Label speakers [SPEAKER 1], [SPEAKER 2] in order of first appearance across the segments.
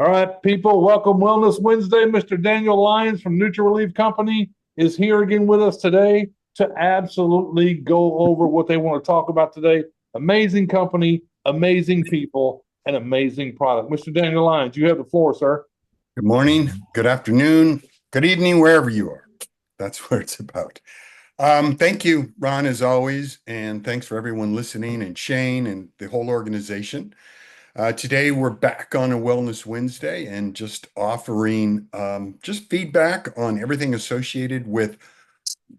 [SPEAKER 1] All right, people, welcome Wellness Wednesday. Mr. Daniel Lyons from NutriRelief Company is here again with us today to absolutely go over what they want to talk about today. Amazing company, amazing people, and amazing product. Mr. Daniel Lyons, you have the floor, sir.
[SPEAKER 2] Good morning, good afternoon, good evening, wherever you are. That's what it's about. Thank you, Ron, as always, and thanks for everyone listening, and Shane and the whole organization. Today, we're back on a Wellness Wednesday and just offering just feedback on everything associated with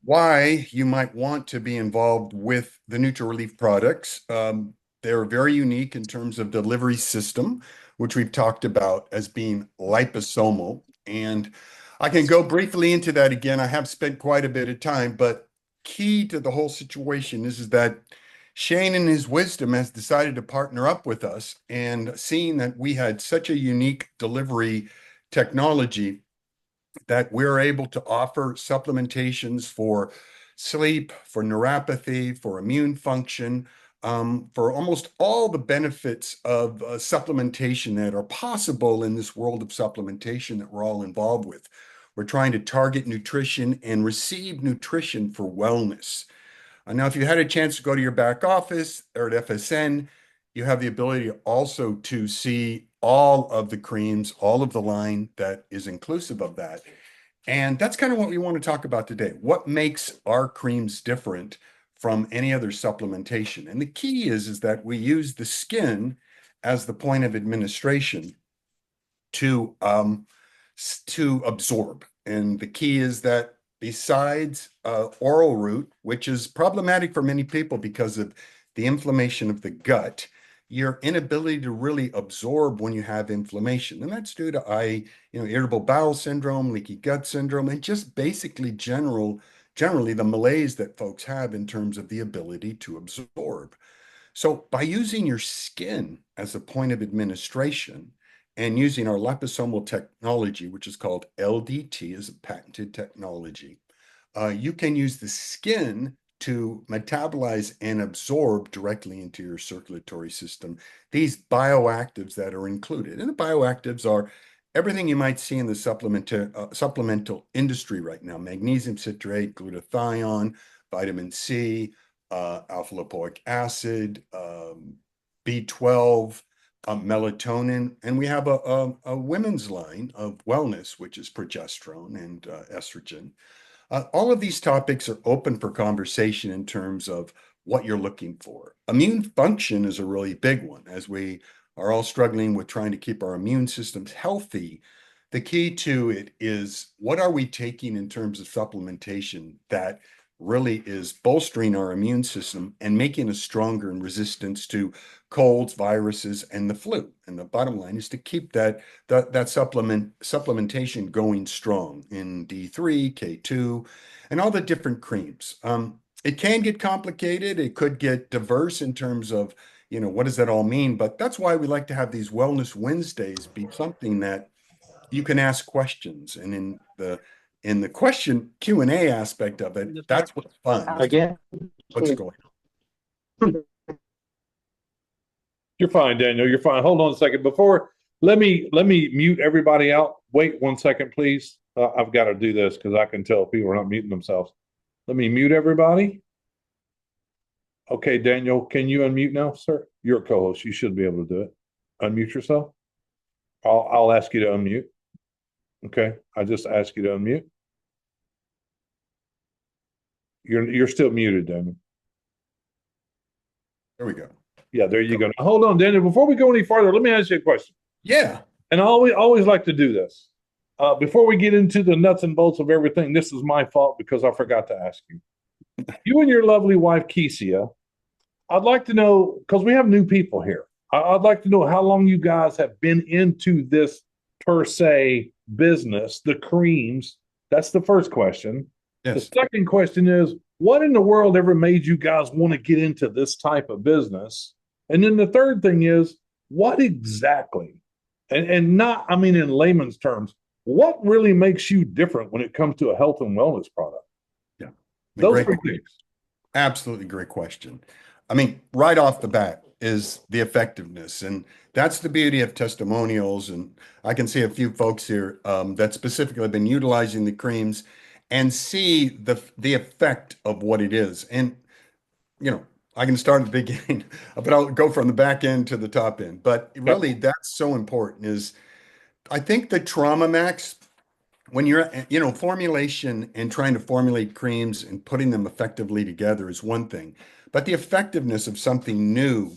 [SPEAKER 2] why you might want to be involved with the NutriRelief products. They're very unique in terms of delivery system, which we've talked about as being liposomal. And I can go briefly into that again. I have spent quite a bit of time, but key to the whole situation is that Shane, in his wisdom, has decided to partner up with us, and seeing that we had such a unique delivery technology that we're able to offer supplementations for sleep, for neuropathy, for immune function, for almost all the benefits of supplementation that are possible in this world of supplementation that we're all involved with. We're trying to target nutrition and receive nutrition for wellness. Now, if you had a chance to go to your back office or at FSN, you have the ability also to see all of the creams, all of the line that is inclusive of that. And that's kind of what we want to talk about today. What makes our creams different from any other supplementation? And the key is that we use the skin as the point of administration to absorb. And the key is that besides oral route, which is problematic for many people because of the inflammation of the gut, your inability to really absorb when you have inflammation. And that's due to irritable bowel syndrome, leaky gut syndrome, and just basically generally the malaise that folks have in terms of the ability to absorb. So by using your skin as a point of administration and using our liposomal technology, which is called LDT, is a patented technology, you can use the skin to metabolize and absorb directly into your circulatory system these bioactives that are included. And the bioactives are everything you might see in the supplemental industry right now: magnesium citrate, glutathione, vitamin C, alpha lipoic acid, B12, melatonin, and we have a women's line of wellness, which is progesterone and estrogen. All of these topics are open for conversation in terms of what you're looking for. Immune function is a really big one, as we are all struggling with trying to keep our immune systems healthy. The key to it is, what are we taking in terms of supplementation that really is bolstering our immune system and making us stronger in resistance to colds, viruses, and the flu. And the bottom line is to keep that supplementation going strong in D3, K2, and all the different creams. It can get complicated. It could get diverse in terms of, what does that all mean? But that's why we like to have these Wellness Wednesdays be something that you can ask questions. And in the question Q&A aspect of it, that's what's fun.
[SPEAKER 1] Again,
[SPEAKER 2] What's going
[SPEAKER 1] on? You're fine, Daniel. You're fine. Hold on a second. Let me mute everybody out. Wait 1 second, please. I've got to do this because I can tell people are not muting themselves. Let me mute everybody. Okay, Daniel, can you unmute now, sir? You're a co-host. You should be able to do it. Unmute yourself. I'll ask you to unmute. Okay, I just asked you to unmute. You're still muted, Daniel.
[SPEAKER 2] There we go.
[SPEAKER 1] Yeah, there you go. Now, hold on, Daniel. Before we go any farther, let me ask you a question.
[SPEAKER 2] Yeah.
[SPEAKER 1] And I always like to do this. Before we get into the nuts and bolts of everything, this is my fault because I forgot to ask you. You and your lovely wife, Kesia, I'd like to know, because we have new people here, I'd like to know how long you guys have been into this per se business, the creams. That's the first question.
[SPEAKER 2] Yes.
[SPEAKER 1] The second question is, what in the world ever made you guys want to get into this type of business? And then the third thing is, what exactly, and not, I mean, in layman's terms, what really makes you different when it comes to a health and wellness product?
[SPEAKER 2] Yeah.
[SPEAKER 1] Those three things.
[SPEAKER 2] Absolutely great question. I mean, right off the bat, is the effectiveness. And that's the beauty of testimonials. And I can see a few folks here that specifically have been utilizing the creams and see the effect of what it is. And, you know, I can start at the beginning, but I'll go from the back end to the top end. But
[SPEAKER 1] Yep.
[SPEAKER 2] really, that's so important is I think the Trauma Max, when you're, formulation and trying to formulate creams and putting them effectively together is one thing, but the effectiveness of something new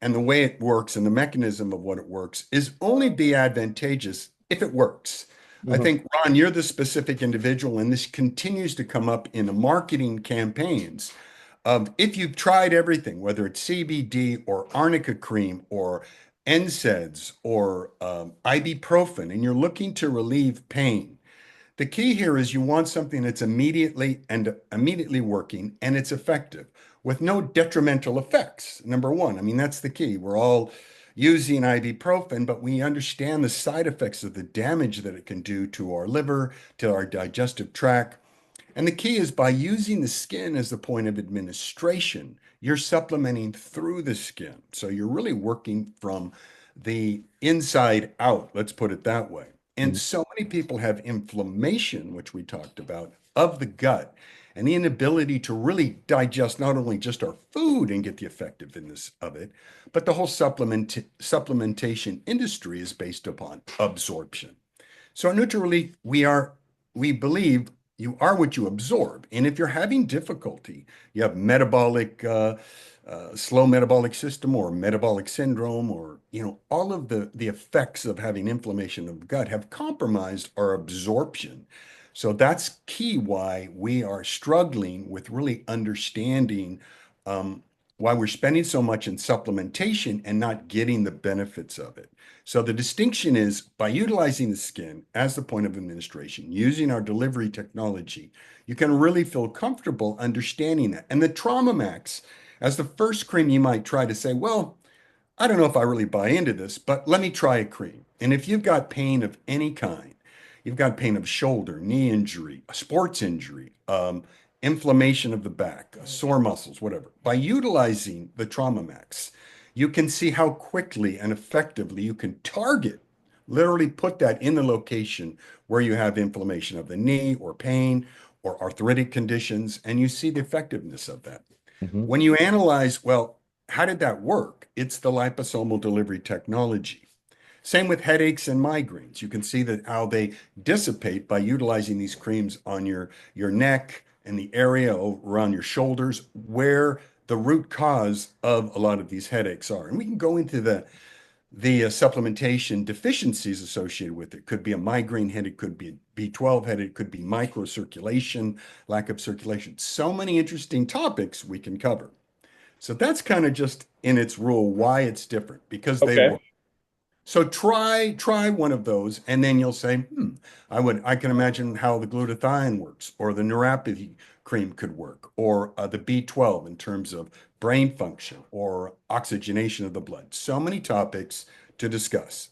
[SPEAKER 2] and the way it works and the mechanism of what it works is only be advantageous if it works. I
[SPEAKER 1] Mhm.
[SPEAKER 2] think, Ron, you're the specific individual, and this continues to come up in the marketing campaigns of if you've tried everything, whether it's CBD or arnica cream or NSAIDs or ibuprofen, and you're looking to relieve pain. The key here is you want something that's immediately working and it's effective with no detrimental effects. Number one, I mean, that's the key. We're all using ibuprofen, but we understand the side effects of the damage that it can do to our liver, to our digestive tract. And the key is by using the skin as the point of administration, you're supplementing through the skin. So you're really working from the inside out, let's put it that way. And
[SPEAKER 1] Mhm.
[SPEAKER 2] so many people have inflammation, which we talked about, of the gut and the inability to really digest not only just our food and get the effectiveness of it, but the whole supplementation industry is based upon absorption. So at Nutrilite, we believe you are what you absorb. And if you're having difficulty, you have slow metabolic system or metabolic syndrome, or, all of the effects of having inflammation of the gut have compromised our absorption. So that's key why we are struggling with really understanding um, why we're spending so much in supplementation and not getting the benefits of it. So the distinction is by utilizing the skin as the point of administration, using our delivery technology, you can really feel comfortable understanding that. And the Trauma Max, as the first cream, you might try to say, well, I don't know if I really buy into this, but let me try a cream. And if you've got pain of any kind, you've got pain of shoulder, knee injury, a sports injury, inflammation of the back, sore muscles, whatever, by utilizing the Trauma Max, you can see how quickly and effectively you can target, literally put that in the location where you have inflammation of the knee or pain or arthritic conditions, and you see the effectiveness of that.
[SPEAKER 1] Mhm.
[SPEAKER 2] When you analyze, well, how did that work? It's the liposomal delivery technology. Same with headaches and migraines. You can see that how they dissipate by utilizing these creams on your neck and the area around your shoulders where the root cause of a lot of these headaches are. And we can go into the supplementation deficiencies associated with it. Could be a migraine headache, could be a B12 headache, could be microcirculation, lack of circulation. So many interesting topics we can cover. So that's kind of just in its rule why it's different because they
[SPEAKER 1] Okay.
[SPEAKER 2] work. So try one of those, and then you'll say, I can imagine how the glutathione works, or the neuropathy cream could work, or the B12 in terms of brain function or oxygenation of the blood. So many topics to discuss.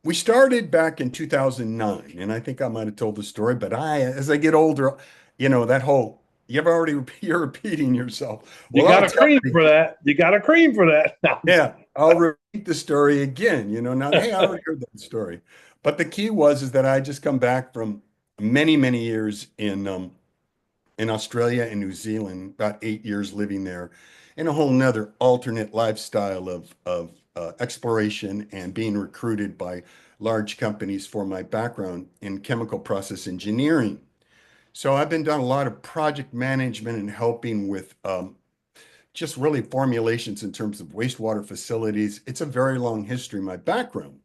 [SPEAKER 2] We started back in 2009, and I think I might have told the story, but as I get older, that whole you're repeating yourself.
[SPEAKER 1] You
[SPEAKER 2] Well,
[SPEAKER 1] got
[SPEAKER 2] I'll
[SPEAKER 1] a
[SPEAKER 2] tell
[SPEAKER 1] cream
[SPEAKER 2] you.
[SPEAKER 1] for that. You got a cream for that. No.
[SPEAKER 2] Yeah, I'll repeat the story again, now, hey, I already heard that story. But the key is that I just come back from many, many years in Australia and New Zealand, about 8 years living there, and a whole nother alternate lifestyle of exploration and being recruited by large companies for my background in chemical process engineering. So I've been done a lot of project management and helping with just really formulations in terms of wastewater facilities. It's a very long history, my background.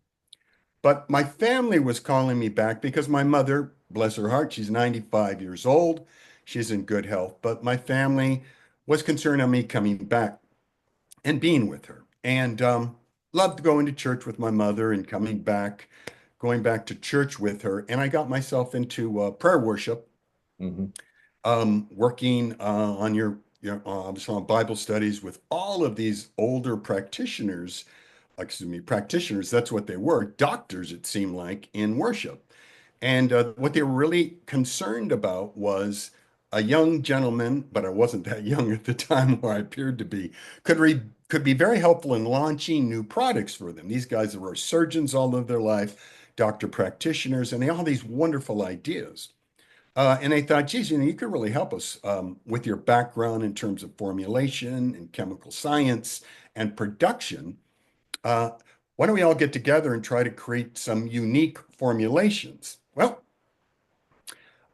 [SPEAKER 2] But my family was calling me back because my mother, bless her heart, she's 95 years old. She's in good health. But my family was concerned on me coming back and being with her. And loved going to church with my mother and coming back, going back to church with her. And I got myself into prayer worship,
[SPEAKER 1] Mhm.
[SPEAKER 2] working obviously on Bible studies with all of these older practitioners, practitioners, that's what they were, doctors, it seemed like, in worship. And what they were really concerned about was a young gentleman, but I wasn't that young at the time where I appeared to be, could be very helpful in launching new products for them. These guys were surgeons all of their life, doctor practitioners, and they all had these wonderful ideas. And they thought, geez, you could really help us with your background in terms of formulation and chemical science and production. Uh, why don't we all get together and try to create some unique formulations? Well,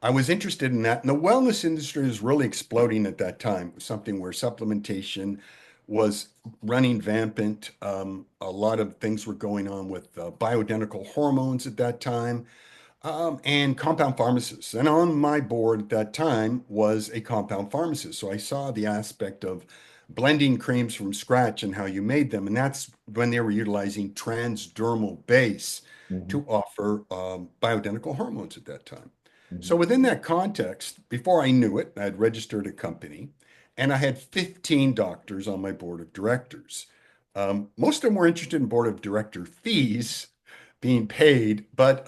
[SPEAKER 2] I was interested in that. And the wellness industry was really exploding at that time. It was something where supplementation was running vampant. A lot of things were going on with bioidentical hormones at that time, and compound pharmacists. And on my board at that time was a compound pharmacist. So I saw the aspect of blending creams from scratch and how you made them. And that's when they were utilizing transdermal base
[SPEAKER 1] Mhm,
[SPEAKER 2] to offer bioidentical hormones at that time.
[SPEAKER 1] mhm.
[SPEAKER 2] So within that context, before I knew it, I had registered a company and I had 15 doctors on my board of directors. Most of them were interested in board of director fees being paid, but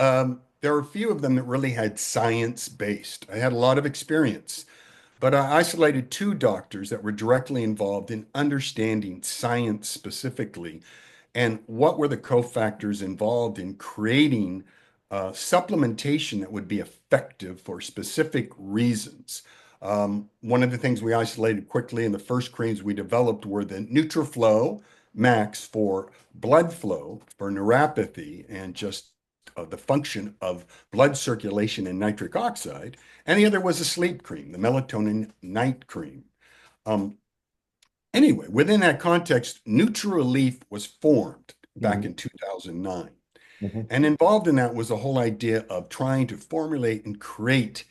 [SPEAKER 2] there were a few of them that really had science based. I had a lot of experience, but I isolated two doctors that were directly involved in understanding science specifically and what were the cofactors involved in creating supplementation that would be effective for specific reasons. One of the things we isolated quickly in the first creams we developed were the NutriFlow Max for blood flow, for neuropathy, and just the function of blood circulation and nitric oxide. And the other was a sleep cream, the melatonin night cream. Um, Anyway, within that context, NutriRelief was formed back
[SPEAKER 1] Mhm,
[SPEAKER 2] in 2009.
[SPEAKER 1] mhm.
[SPEAKER 2] And involved in that was the whole idea of trying to formulate and create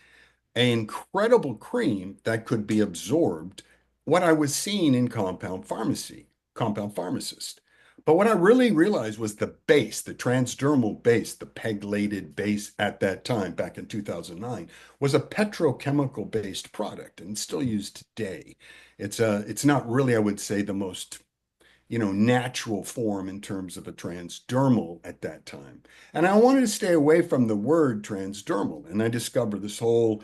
[SPEAKER 2] an incredible cream that could be absorbed, what I was seeing in compound pharmacy, compound pharmacist. But what I really realized was the base, the transdermal base, the pegylated base at that time, back in 2009, was a petrochemical based product and still used today. It's not really, I would say, the most natural form in terms of a transdermal at that time. And I wanted to stay away from the word transdermal. And I discovered this whole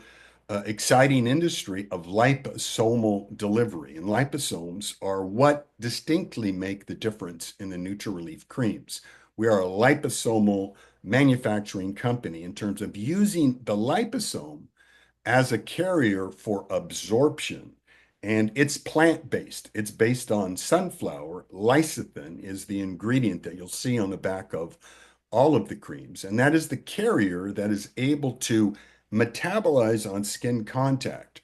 [SPEAKER 2] exciting industry of liposomal delivery. And liposomes are what distinctly make the difference in the NutriRelief creams. We are a liposomal manufacturing company in terms of using the liposome as a carrier for absorption. And it's plant-based. It's based on sunflower. Lecithin is the ingredient that you'll see on the back of all of the creams. And that is the carrier that is able to metabolize on skin contact.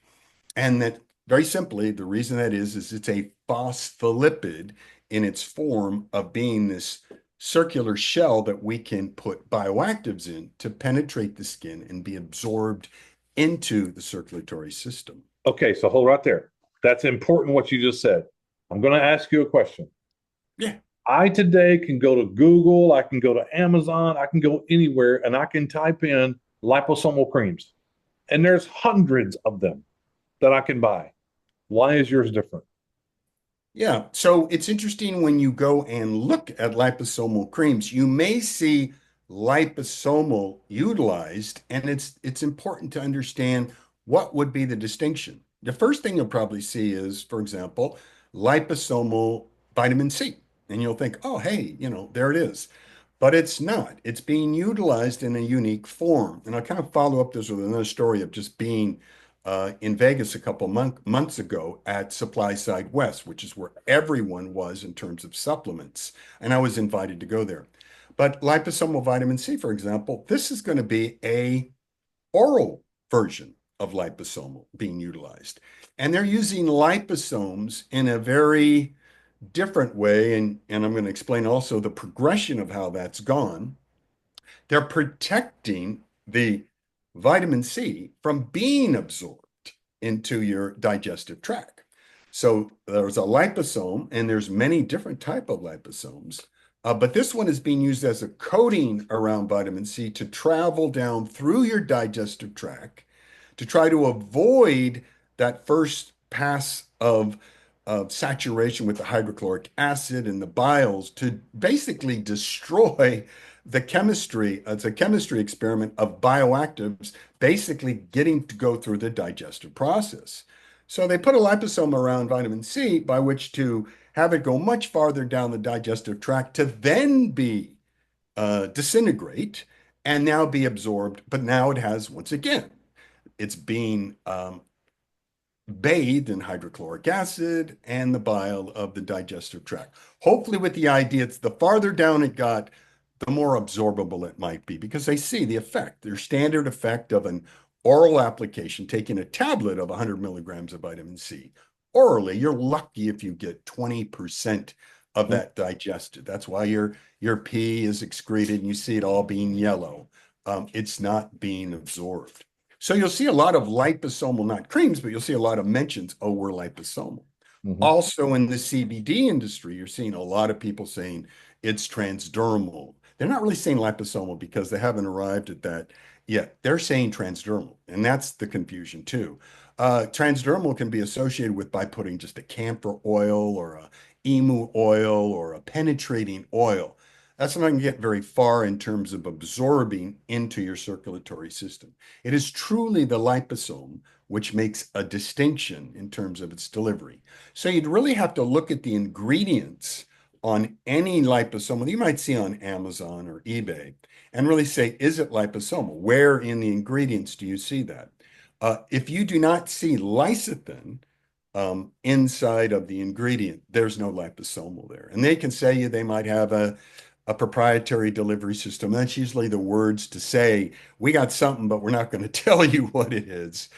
[SPEAKER 2] And that, very simply, the reason that is it's a phospholipid in its form of being this circular shell that we can put bioactives in to penetrate the skin and be absorbed into the circulatory system.
[SPEAKER 1] Okay, so hold right there. That's important what you just said. I'm going to ask you a question.
[SPEAKER 2] Yeah.
[SPEAKER 1] I today can go to Google, I can go to Amazon, I can go anywhere and I can type in liposomal creams. And there's hundreds of them that I can buy. Why is yours different?
[SPEAKER 2] Yeah. So it's interesting when you go and look at liposomal creams, you may see liposomal utilized, and it's important to understand what would be the distinction. The first thing you'll probably see is, for example, liposomal vitamin C. And you'll think, oh, hey, there it is. But it's not. It's being utilized in a unique form. And I'll kind of follow up this with another story of just being in Vegas a couple months ago at Supply Side West, which is where everyone was in terms of supplements. And I was invited to go there. But liposomal vitamin C, for example, this is going to be a oral version of liposomal being utilized. And they're using liposomes in a very different way. And I'm going to explain also the progression of how that's gone. They're protecting the vitamin C from being absorbed into your digestive tract. So there's a liposome, and there's many different type of liposomes. But this one is being used as a coating around vitamin C to travel down through your digestive tract to try to avoid that first pass of of saturation with the hydrochloric acid and the biles to basically destroy the chemistry. It's a chemistry experiment of bioactives basically getting to go through the digestive process. So they put a liposome around vitamin C by which to have it go much farther down the digestive tract to then be disintegrate and now be absorbed. But now it has, once again, it's being bathed in hydrochloric acid and the bile of the digestive tract. Hopefully, with the idea, it's the farther down it got, the more absorbable it might be because they see the effect, their standard effect of an oral application, taking a tablet of 100 milligrams of vitamin C. Orally, you're lucky if you get 20% of that digested. That's why your pee is excreted and you see it all being yellow. It's not being absorbed. So you'll see a lot of liposomal, not creams, but you'll see a lot of mentions, oh, we're liposomal.
[SPEAKER 1] Mhm.
[SPEAKER 2] Also in the CBD industry, you're seeing a lot of people saying it's transdermal. They're not really saying liposomal because they haven't arrived at that yet. They're saying transdermal, and that's the confusion too. Transdermal can be associated with by putting just a camphor oil or a emu oil or a penetrating oil. That's not going to get very far in terms of absorbing into your circulatory system. It is truly the liposome which makes a distinction in terms of its delivery. So you'd really have to look at the ingredients on any liposomal you might see on Amazon or eBay and really say, is it liposomal? Where in the ingredients do you see that? If you do not see lecithin inside of the ingredient, there's no liposomal there. And they can say they might have a proprietary delivery system. That's usually the words to say, we got something, but we're not going to tell you what it is.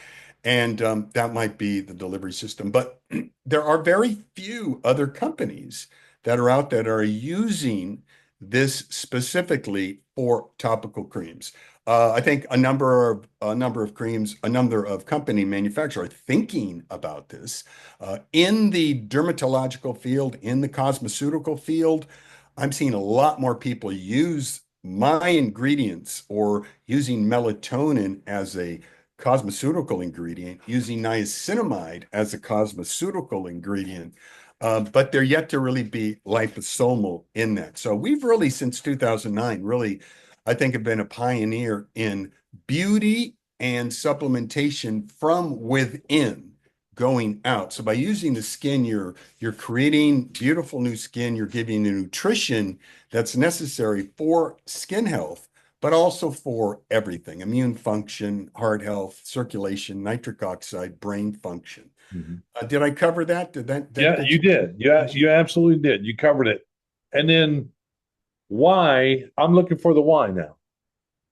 [SPEAKER 2] And that might be the delivery system. But there are very few other companies that are out that are using this specifically for topical creams. I think a number of creams, a number of company manufacturers are thinking about this. In the dermatological field, in the cosmeceutical field, I'm seeing a lot more people use my ingredients or using melatonin as a cosmeceutical ingredient, using niacinamide as a cosmeceutical ingredient, but they're yet to really be liposomal in that. So we've really, since 2009, really, I think, have been a pioneer in beauty and supplementation from within going out. So by using the skin, you're creating beautiful new skin, you're giving the nutrition that's necessary for skin health, but also for everything, immune function, heart health, circulation, nitric oxide, brain function.
[SPEAKER 1] Mhm.
[SPEAKER 2] Did I cover that? Did that
[SPEAKER 1] Yeah,
[SPEAKER 2] get
[SPEAKER 1] you did. Yeah, you absolutely did. You covered it. And then why? I'm looking for the why now.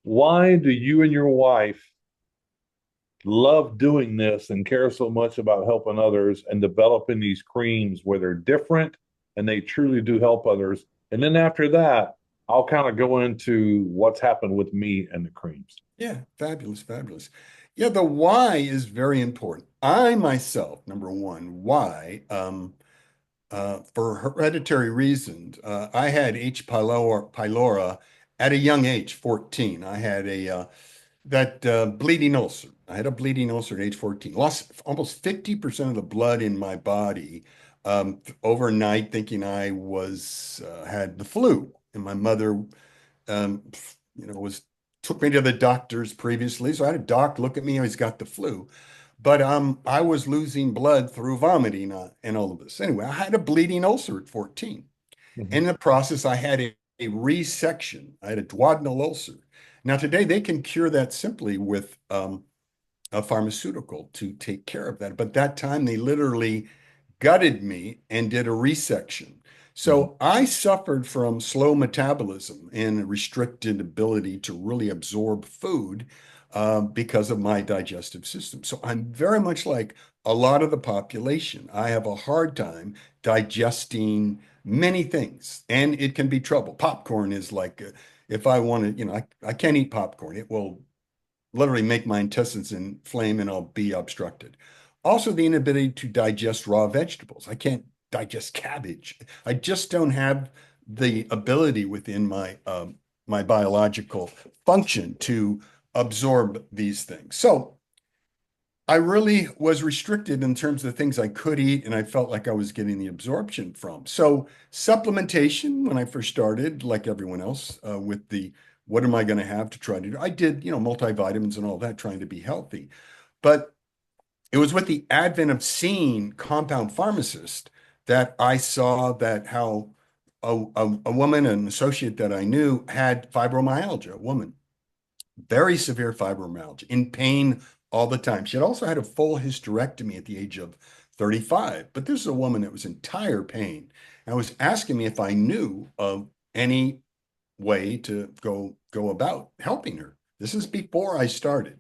[SPEAKER 1] Why do you and your wife love doing this and care so much about helping others and developing these creams where they're different and they truly do help others? And then after that, I'll kind of go into what's happened with me and the creams.
[SPEAKER 2] Yeah, fabulous, fabulous. Yeah, the why is very important. I myself, number one, why, for hereditary reasons, I had H. pylori at a young age, 14. I had that bleeding ulcer. I had a bleeding ulcer at age 14. Lost almost 50% of the blood in my body overnight, thinking I was had the flu. And my mother, um, was took me to the doctors previously. So I had a doc look at me. He's got the flu. But I was losing blood through vomiting and all of this. Anyway, I had a bleeding ulcer at 14.
[SPEAKER 1] Mhm.
[SPEAKER 2] In the process, I had a resection. I had a duodenal ulcer. Now, today they can cure that simply with a pharmaceutical to take care of that. But that time they literally gutted me and did a resection.
[SPEAKER 1] Mhm.
[SPEAKER 2] So I suffered from slow metabolism and a restricted ability to really absorb food because of my digestive system. So I'm very much like a lot of the population. I have a hard time digesting many things, and it can be trouble. Popcorn is like, if I want to, I can't eat popcorn. It will literally make my intestines inflame and I'll be obstructed. Also, the inability to digest raw vegetables. I can't digest cabbage. I just don't have the ability within my biological function to absorb these things. So I really was restricted in terms of the things I could eat, and I felt like I was getting the absorption from. So supplementation, when I first started, like everyone else, with the what am I going to have to try to do? I did, multivitamins and all that, trying to be healthy. But it was with the advent of seeing compound pharmacist that I saw that how a woman, an associate that I knew, had fibromyalgia, a woman, very severe fibromyalgia, in pain all the time. She had also had a full hysterectomy at the age of 35, but this is a woman that was in dire pain and was asking me if I knew of any way to go about helping her. This is before I started.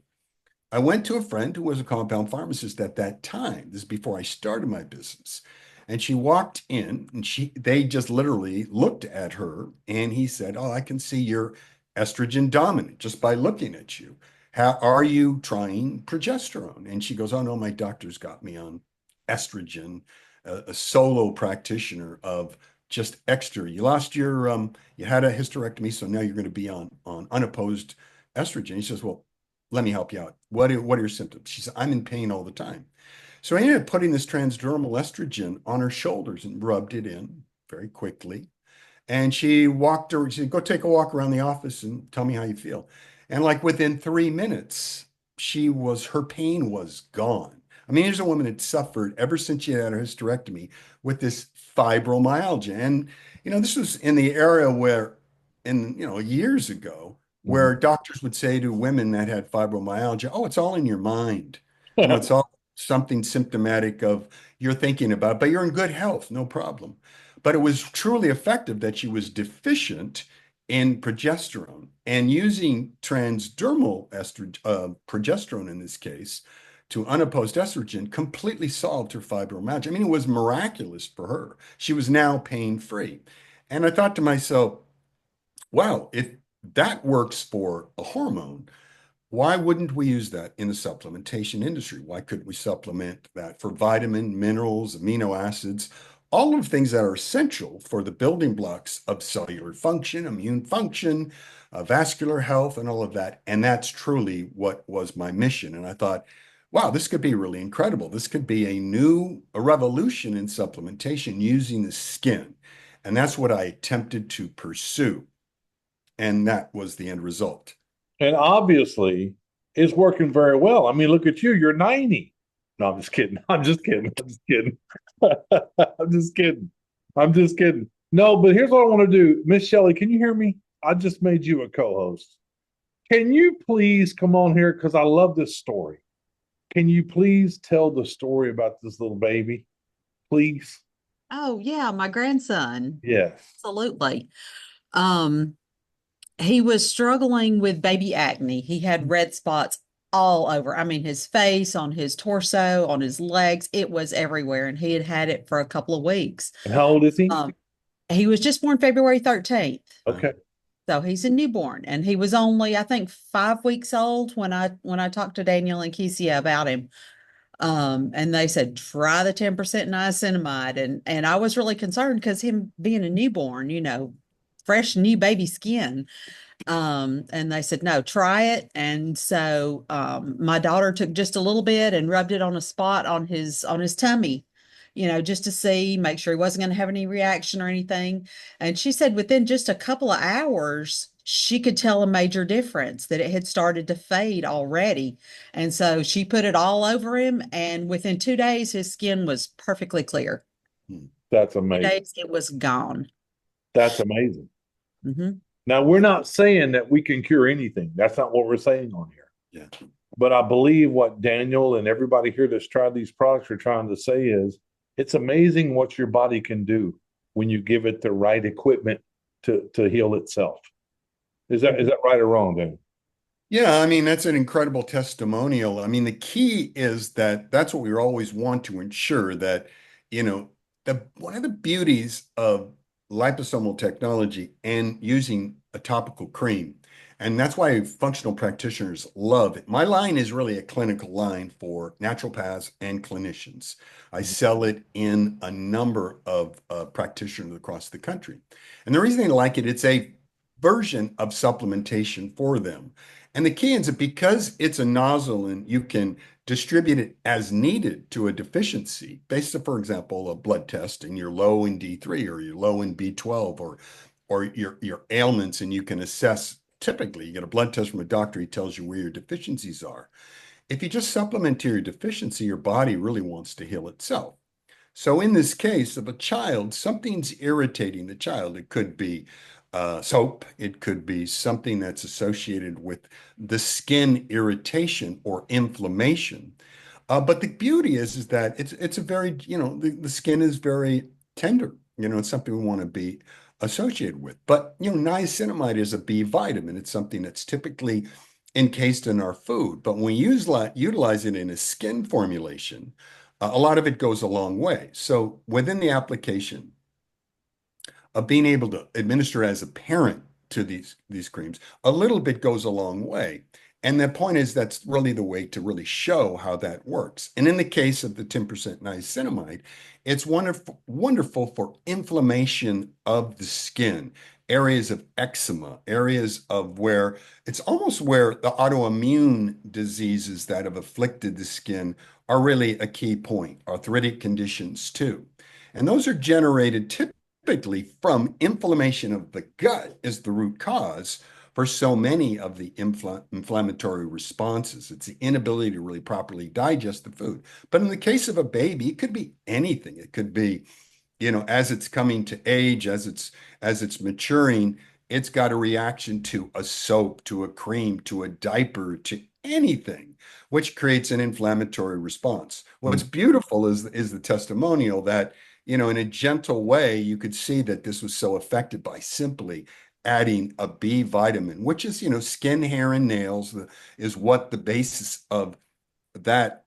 [SPEAKER 2] I went to a friend who was a compound pharmacist at that time. This is before I started my business. And she walked in and they just literally looked at her and he said, "Oh, I can see you're estrogen dominant just by looking at you. How are you trying progesterone?" And she goes, "Oh no, my doctor's got me on estrogen, a solo practitioner of just extra. You lost your you had a hysterectomy, so now you're going to be on unopposed estrogen." He says, "Well, let me help you out. What are your symptoms?" She said, "I'm in pain all the time." So I ended up putting this transdermal estrogen on her shoulders and rubbed it in very quickly. And she said, "Go take a walk around the office and tell me how you feel." And like within 3 minutes, her pain was gone. I mean, here's a woman that suffered ever since she had her hysterectomy with this fibromyalgia. And, this was in the era years ago,
[SPEAKER 1] Mhm.
[SPEAKER 2] where doctors would say to women that had fibromyalgia, "Oh, it's all in your mind. It's all something symptomatic of you're thinking about, but you're in good health, no problem." But it was truly effective that she was deficient in progesterone, and using transdermal progesterone in this case to unopposed estrogen completely solved her fibromyalgia. I mean, it was miraculous for her. She was now pain free. And I thought to myself, wow, if that works for a hormone, why wouldn't we use that in the supplementation industry? Why couldn't we supplement that for vitamin, minerals, amino acids, all of the things that are essential for the building blocks of cellular function, immune function, vascular health, and all of that? And that's truly what was my mission. And I thought, wow, this could be really incredible. This could be a revolution in supplementation using the skin. And that's what I attempted to pursue. And that was the end result.
[SPEAKER 1] And obviously, it's working very well. I mean, look at you. You're 90. No, I'm just kidding. I'm just kidding. I'm just kidding. I'm just kidding. I'm just kidding. No, but here's what I want to do. Miss Shelley, can you hear me? I just made you a co-host. Can you please come on here? Because I love this story. Can you please tell the story about this little baby? Please?
[SPEAKER 3] Oh yeah, my grandson.
[SPEAKER 1] Yes.
[SPEAKER 3] Absolutely. Um, he was struggling with baby acne. He had red spots all over. I mean, his face, on his torso, on his legs, it was everywhere. And he had had it for a couple of weeks.
[SPEAKER 1] And how old is he?
[SPEAKER 3] He was just born February 13th.
[SPEAKER 1] Okay.
[SPEAKER 3] So he's a newborn and he was only, I think, 5 weeks old when I talked to Daniel and Kesia about him. And they said, try the 10% niacinamide. And I was really concerned because him being a newborn, fresh new baby skin. And they said, no, try it. And so my daughter took just a little bit and rubbed it on a spot on his tummy, just to see, make sure he wasn't going to have any reaction or anything. And she said within just a couple of hours, she could tell a major difference that it had started to fade already. And so she put it all over him, and within 2 days, his skin was perfectly clear.
[SPEAKER 1] That's
[SPEAKER 3] 2
[SPEAKER 1] amazing.
[SPEAKER 3] days, it was gone.
[SPEAKER 1] That's amazing.
[SPEAKER 3] Hmm.
[SPEAKER 1] Now, we're not saying that we can cure anything. That's not what we're saying on here.
[SPEAKER 2] Yeah.
[SPEAKER 1] But I believe what Daniel and everybody here that's tried these products are trying to say is it's amazing what your body can do when you give it the right equipment to heal itself. Is that right or wrong, Daniel?
[SPEAKER 2] Yeah, I mean, that's an incredible testimonial. I mean, the key is that that's what we always want to ensure that, one of the beauties of liposomal technology and using a topical cream, and that's why functional practitioners love it. My line is really a clinical line for naturopaths and clinicians. I sell it in a number of practitioners across the country. And the reason they like it, it's a version of supplementation for them. And the key is that because it's a nozzle and you can distribute it as needed to a deficiency based on, for example, a blood test and you're low in D3 or you're low in B12 or your ailments, and you can assess. Typically, you get a blood test from a doctor, he tells you where your deficiencies are. If you just supplement to your deficiency, your body really wants to heal itself. So in this case of a child, something's irritating the child. It could be soap. It could be something that's associated with the skin irritation or inflammation. But the beauty is that it's a very, the skin is very tender. It's something we want to be associated with. But, niacinamide is a B vitamin. It's something that's typically encased in our food. But when we utilize it in a skin formulation, a lot of it goes a long way. So within the application of being able to administer as a parent to these creams, a little bit goes a long way. And the point is that's really the way to really show how that works. And in the case of the 10% niacinamide, it's wonderful for inflammation of the skin, areas of eczema, areas of where it's almost where the autoimmune diseases that have afflicted the skin are really a key point, arthritic conditions too. And those are generated typically from inflammation of the gut is the root cause for so many of the inflammatory responses. It's the inability to really properly digest the food. But in the case of a baby, it could be anything. It could be, as it's coming to age, as it's maturing, it's got a reaction to a soap, to a cream, to a diaper, to anything, which creates an inflammatory response. What's beautiful is the testimonial that, in a gentle way, you could see that this was so affected by simply adding a B vitamin, which is, skin, hair, and nails is what the basis of that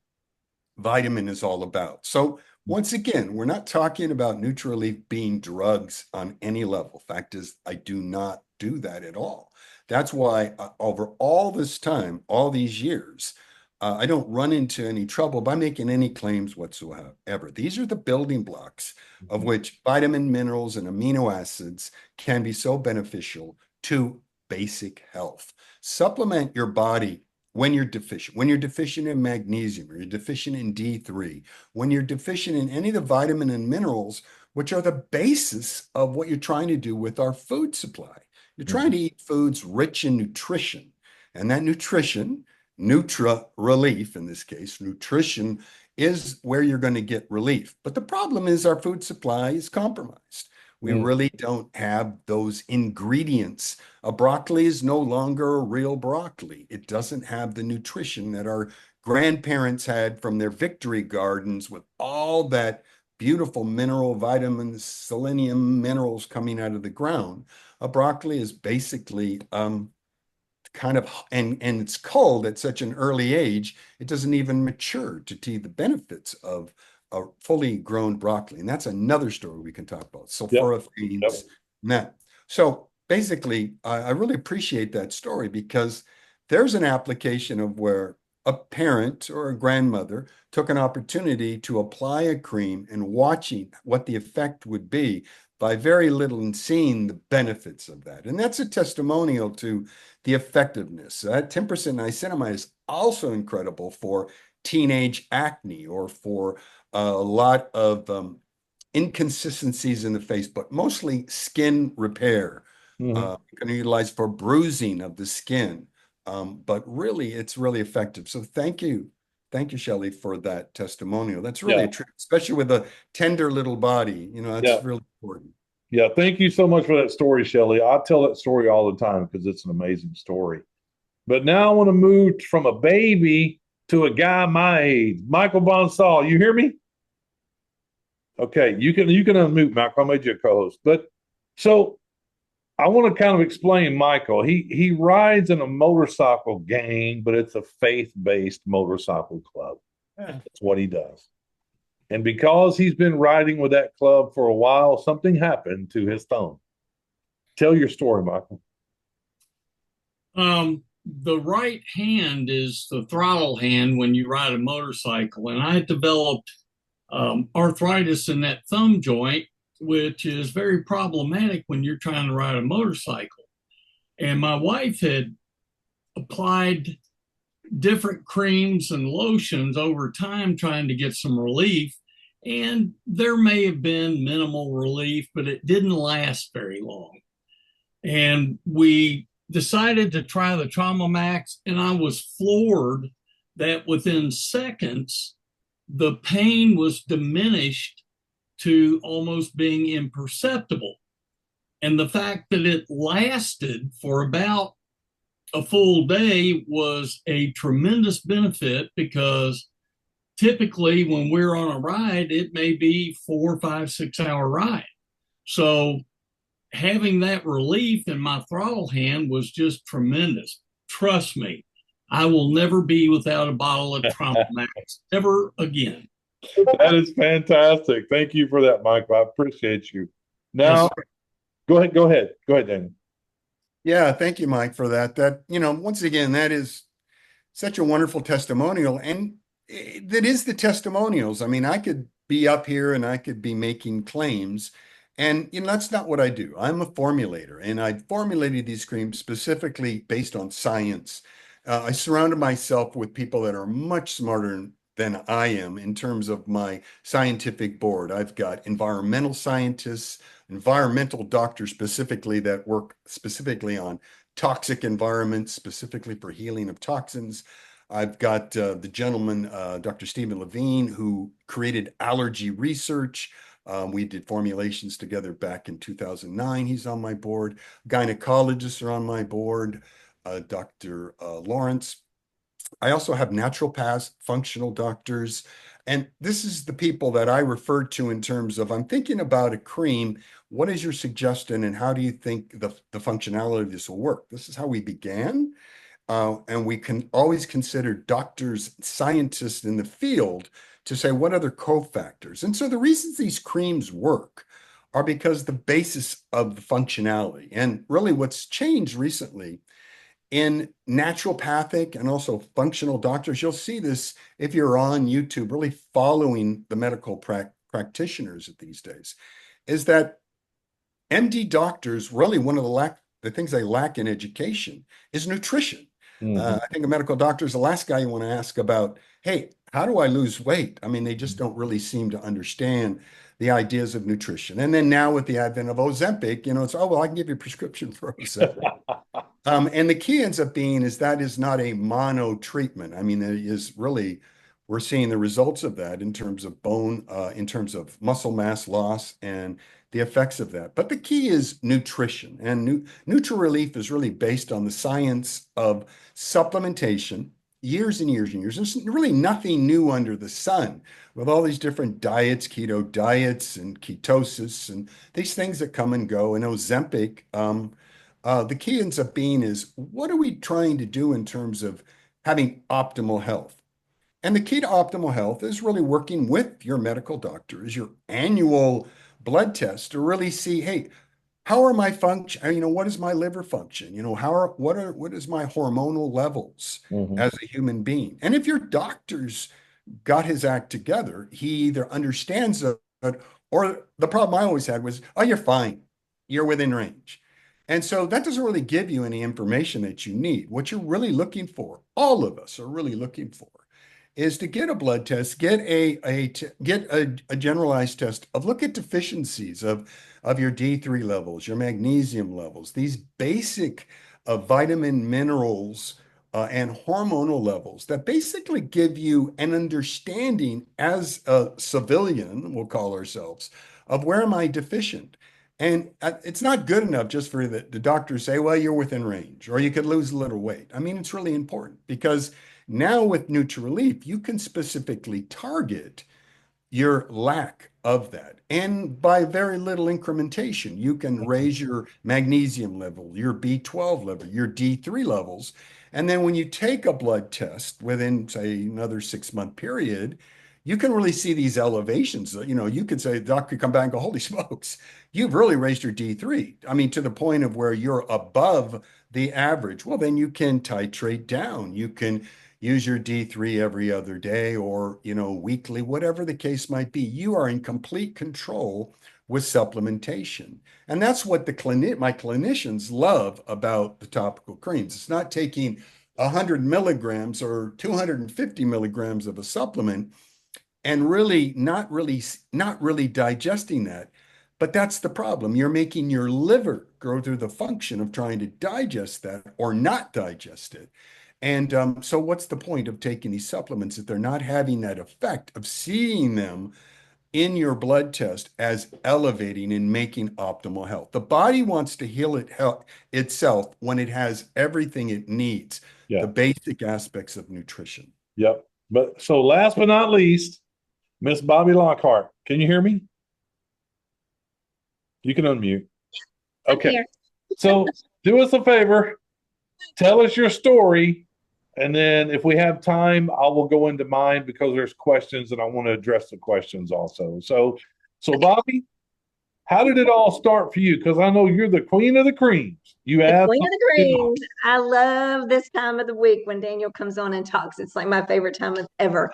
[SPEAKER 2] vitamin is all about. So once again, we're not talking about Nutraleaf being drugs on any level. Fact is, I do not do that at all. That's why over all this time, all these years, I don't run into any trouble by making any claims whatsoever. These are the building blocks of which vitamin, minerals, and amino acids can be so beneficial to basic health. Supplement your body when you're deficient. When you're deficient in magnesium, or you're deficient in D3, when you're deficient in any of the vitamin and minerals, which are the basis of what you're trying to do with our food supply. You're trying to eat foods rich in nutrition, and that nutrition, Nutra-Relief in this case, nutrition is where you're going to get relief. But the problem is our food supply is compromised. We really don't have those ingredients. A broccoli is no longer a real broccoli. It doesn't have the nutrition that our grandparents had from their victory gardens with all that beautiful mineral, vitamins, selenium, minerals coming out of the ground. A broccoli is basically kind of, and it's cold at such an early age, it doesn't even mature to see the benefits of a fully grown broccoli. And that's another story we can talk about. Sulforaphanes, that. So basically, I really appreciate that story because there's an application of where a parent or a grandmother took an opportunity to apply a cream and watching what the effect would be by very little and seeing the benefits of that. And that's a testimonial to the effectiveness. That 10% niacinamide is also incredible for teenage acne or for a lot of inconsistencies in the face, but mostly skin repair. You can utilize for bruising of the skin. But really, it's really effective. So thank you. Thank you, Shelley, for that testimonial. That's really a treat, especially with a tender little body. That's really important.
[SPEAKER 1] Yeah, thank you so much for that story, Shelley. I tell that story all the time because it's an amazing story. But now I want to move from a baby to a guy my age, Michael Bonsall. You hear me? Okay, you can unmute, Michael. I made you a co-host. But so I want to kind of explain Michael. He rides in a motorcycle gang, but it's a faith-based motorcycle club. That's what he does. And because he's been riding with that club for a while, something happened to his thumb. Tell your story, Michael.
[SPEAKER 4] The right hand is the throttle hand when you ride a motorcycle. And I developed arthritis in that thumb joint, which is very problematic when you're trying to ride a motorcycle. And my wife had applied different creams and lotions over time trying to get some relief. And there may have been minimal relief, but it didn't last very long. And we decided to try the Trauma Max, and I was floored that within seconds, the pain was diminished to almost being imperceptible. And the fact that it lasted for about a full day was a tremendous benefit, because typically when we're on a ride, it may be 4, 5, 6 hour ride. So having that relief in my throttle hand was just tremendous. Trust me, I will never be without a bottle of Trauma Max ever again.
[SPEAKER 1] That is fantastic. Thank you for that, Mike. I appreciate you. Now,
[SPEAKER 4] Yes,
[SPEAKER 1] go ahead, Daniel.
[SPEAKER 2] Yeah, thank you, Mike, for that. That, once again, that is such a wonderful testimonial. And that is the testimonials. I mean, I could be up here and I could be making claims. And, that's not what I do. I'm a formulator, and I formulated these creams specifically based on science. I surrounded myself with people that are much smarter than I am in terms of my scientific board. I've got environmental scientists, environmental doctors specifically that work specifically on toxic environments, specifically for healing of toxins. I've got the gentleman, Dr. Stephen Levine, who created allergy research. We did formulations together back in 2009. He's on my board. Gynecologists are on my board. Dr. Lawrence. I also have naturopaths, functional doctors, and this is the people that I refer to in terms of, I'm thinking about a cream. What is your suggestion, and how do you think the functionality of this will work? This is how we began. And we can always consider doctors, scientists in the field to say, what other cofactors? And so the reasons these creams work are because the basis of the functionality. And really what's changed recently in naturopathic and also functional doctors, you'll see this if you're on YouTube, really following the medical practitioners at these days, is that MD doctors, really one of the things they lack in education is nutrition. I think a medical doctor is the last guy you want to ask about, hey, how do I lose weight? I mean, they just don't really seem to understand the ideas of nutrition. And then now with the advent of Ozempic, it's, oh, well, I can give you a prescription for Ozempic. And the key ends up being is that is not a mono treatment. I mean, it is really, we're seeing the results of that in terms of bone, in terms of muscle mass loss and the effects of that. But the key is nutrition. And NutriRelief is really based on the science of supplementation, years and years and years. There's really nothing new under the sun with all these different diets, keto diets and ketosis and these things that come and go. And Ozempic, the key ends up being is, what are we trying to do in terms of having optimal health? And the key to optimal health is really working with your medical doctor, is your annual blood test to really see, hey, how are my function? What is my liver function? What is my hormonal levels as a human being? And if your doctor's got his act together, he either understands it, or the problem I always had was, oh, you're fine. You're within range. And so that doesn't really give you any information that you need. What you're really looking for, all of us are really looking for, is to get a blood test, get a generalized test look at deficiencies of your D3 levels, your magnesium levels, these basic vitamin, minerals, and hormonal levels that basically give you an understanding as a civilian, we'll call ourselves, of where am I deficient. And it's not good enough just for the doctor to say, well, you're within range, or you could lose a little weight. I mean, it's really important because now with NutriRelief, you can specifically target your lack of that. And by very little incrementation, you can raise your magnesium level, your B12 level, your D3 levels. And then when you take a blood test within, say, another 6-month period, you can really see these elevations. You could say, the doctor could come back and go, holy smokes, you've really raised your D3. I mean, to the point of where you're above the average. Well, then you can titrate down. You can use your D3 every other day or, weekly, whatever the case might be. You are in complete control with supplementation. And that's what my clinicians love about the topical creams. It's not taking 100 milligrams or 250 milligrams of a supplement and really not really digesting that. But that's the problem. You're making your liver go through the function of trying to digest that or not digest it. And so what's the point of taking these supplements if they're not having that effect of seeing them in your blood test as elevating and making optimal health? The body wants to heal itself when it has everything it needs,
[SPEAKER 1] Yeah.
[SPEAKER 2] the basic aspects of nutrition.
[SPEAKER 1] Yep. But so last but not least, Miss Bobby Lockhart, can you hear me? You can unmute. Okay.
[SPEAKER 5] here.
[SPEAKER 1] So do us a favor, tell us your story, and then if we have time, I will go into mine because there's questions and I want to address the questions also. So Bobby, how did it all start for you? Because I know you're the queen of the creams. You
[SPEAKER 5] The
[SPEAKER 1] have
[SPEAKER 5] Queen of the Greens. I love this time of the week when Daniel comes on and talks. It's like my favorite time of ever.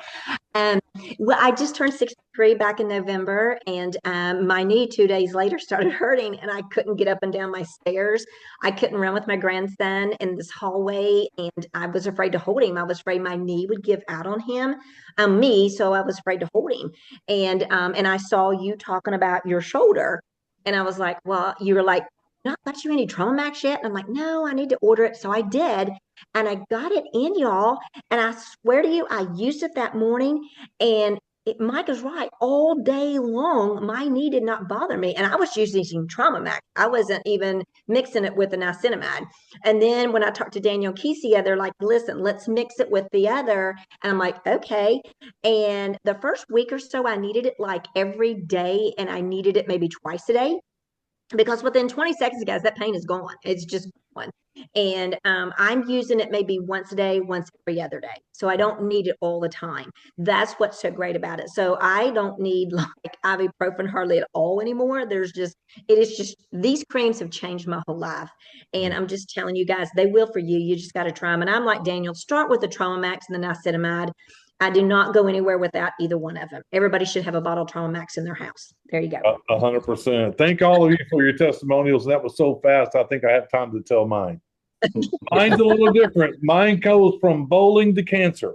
[SPEAKER 5] Well, I just turned 63 back in November, and my knee 2 days later started hurting, and I couldn't get up and down my stairs. I couldn't run with my grandson in this hallway, and I was afraid to hold him. I was afraid my knee would give out on him, so I was afraid to hold him. And I saw you talking about your shoulder, and I was like, well, you were like, not got you any Trauma Max yet? And I'm like, no, I need to order it. So I did. And I got it in, y'all. And I swear to you, I used it that morning. And Mike is right. All day long, my knee did not bother me. And I was using Trauma Max. I wasn't even mixing it with the niacinamide. And then when I talked to Daniel Kesia, they're like, listen, let's mix it with the other. And I'm like, okay. And the first week or so, I needed it like every day. And I needed it maybe twice a day. Because within 20 seconds, guys, that pain is gone. It's just gone. And I'm using it maybe once a day, once every other day. So I don't need it all the time. That's what's so great about it. So I don't need like ibuprofen hardly at all anymore. It is just, these creams have changed my whole life. And I'm just telling you guys, they will for you. You just got to try them. And I'm like, Daniel, start with the Trauma Max and the niacinamide. I do not go anywhere without either one of them. Everybody should have a bottle of Trauma Max in their house. There you go.
[SPEAKER 1] 100%. Thank all of you for your testimonials. That was so fast. I think I have time to tell mine. Mine's a little different. Mine goes from bowling to cancer.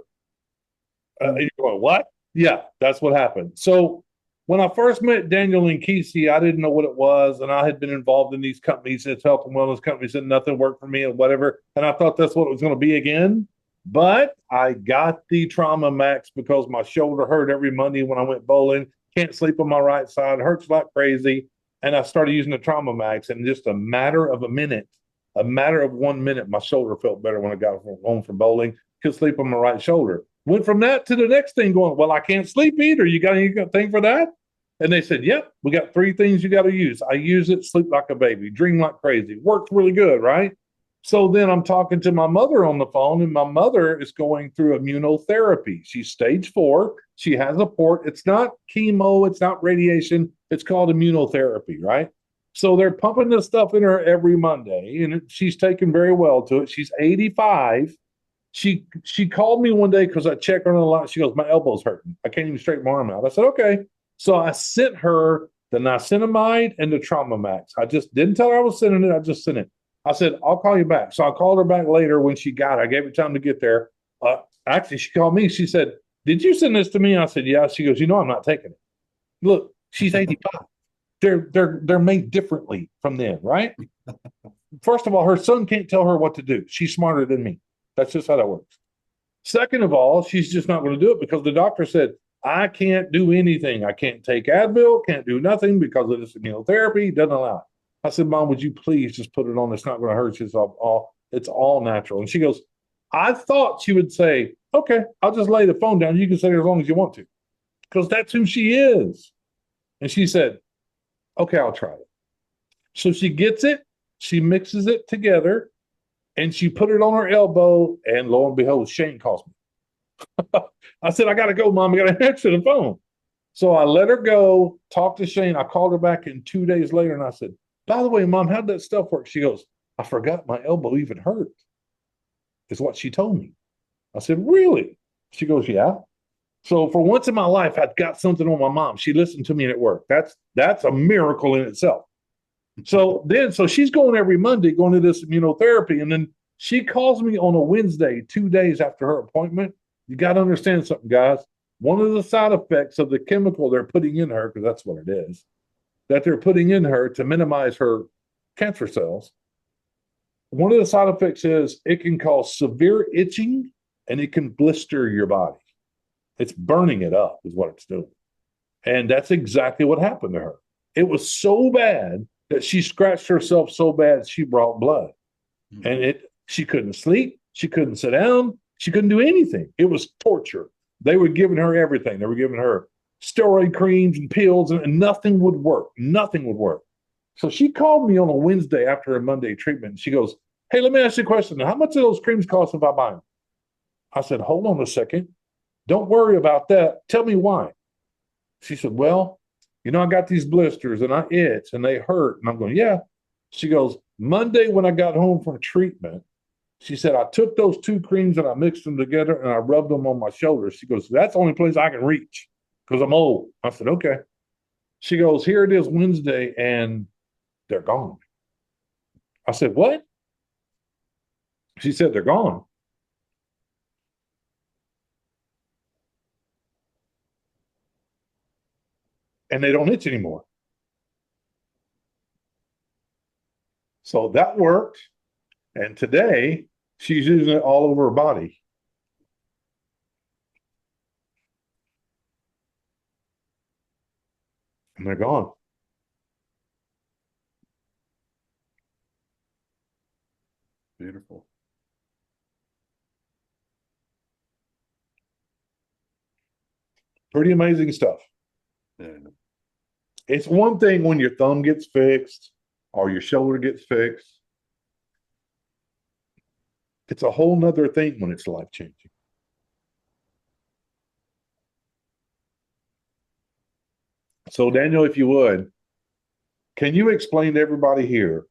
[SPEAKER 1] You're going, what? Yeah, that's what happened. So when I first met Daniel and Kesey, I didn't know what it was. And I had been involved in these companies, it's health and wellness companies, and nothing worked for me and whatever. And I thought that's what it was going to be again. But I got the Trauma Max because my shoulder hurt every Monday when I went bowling. Can't sleep on my right side. Hurts like crazy. And I started using the Trauma Max. And in just a matter of 1 minute, my shoulder felt better when I got home from bowling. Could sleep on my right shoulder. Went from that to the next thing going, well, I can't sleep either. You got anything for that? And they said, yep, we got 3 things you got to use. I use it, sleep like a baby, dream like crazy. Works really good, right? So then I'm talking to my mother on the phone, and my mother is going through immunotherapy. She's stage 4. She has a port. It's not chemo. It's not radiation. It's called immunotherapy, right? So they're pumping this stuff in her every Monday, and she's taken very well to it. She's 85. She called me one day because I checked her on a lot. She goes, my elbow's hurting. I can't even straighten my arm out. I said, okay. So I sent her the niacinamide and the Trauma Max. I just didn't tell her I was sending it. I just sent it. I said, I'll call you back. So I called her back later when she got it. I gave her time to get there. Actually, she called me. She said, did you send this to me? I said, yeah. She goes, I'm not taking it. Look, she's 85. They're made differently from them, right? First of all, her son can't tell her what to do. She's smarter than me. That's just how that works. Second of all, she's just not going to do it because the doctor said, I can't do anything. I can't take Advil, can't do nothing because of this immunotherapy. Doesn't allow it. I said, Mom, would you please just put it on? It's not going to hurt you. It's all natural. And she goes, I thought she would say, okay, I'll just lay the phone down. You can say it as long as you want to, because that's who she is. And she said, okay, I'll try it. So she gets it, she mixes it together, and she put it on her elbow. And lo and behold, Shane calls me. I said, I got to go, Mom. I got to answer the phone. So I let her go, talk to Shane. I called her back in 2 days later, and I said, by the way, Mom, how'd that stuff work? She goes, I forgot my elbow even hurt, is what she told me. I said, really? She goes, yeah. So for once in my life, I'd got something on my mom. She listened to me and it worked. That's a miracle in itself. So she's going every Monday, going to this immunotherapy. And then She calls me on a Wednesday, 2 days after her appointment. You got to understand something, guys. One of the side effects of the chemical they're putting in her, because that's what it is, that they're putting in her to minimize her cancer cells. One of the side effects is it can cause severe itching and it can blister your body. It's burning it up, is what it's doing. And that's exactly what happened to her. It was so bad that she scratched herself so bad she brought blood.
[SPEAKER 2] Mhm.
[SPEAKER 1] And she couldn't sleep, she couldn't sit down, she couldn't do anything. It was torture. They were giving her everything. They were giving her steroid creams and pills, and nothing would work. Nothing would work. So she called me on a Wednesday after a Monday treatment. She goes, "Hey, let me ask you a question. How much do those creams cost if I buy them?" I said, "Hold on a second. Don't worry about that. Tell me why." She said, "Well, I got these blisters and I itch and they hurt." And I'm going, "Yeah." She goes, "Monday when I got home from treatment," she said, "I took those two creams and I mixed them together and I rubbed them on my shoulders." She goes, "That's the only place I can reach because I'm old." I said, "Okay." She goes, "Here it is Wednesday and they're gone." I said, "What?" She said, "They're gone." And they don't itch anymore. So that worked. And today she's using it all over her body. And they're gone.
[SPEAKER 2] Beautiful.
[SPEAKER 1] Pretty amazing stuff.
[SPEAKER 2] Yeah.
[SPEAKER 1] It's one thing when your thumb gets fixed or your shoulder gets fixed. It's a whole nother thing when it's life changing. So, Daniel, if you would, can you explain to everybody here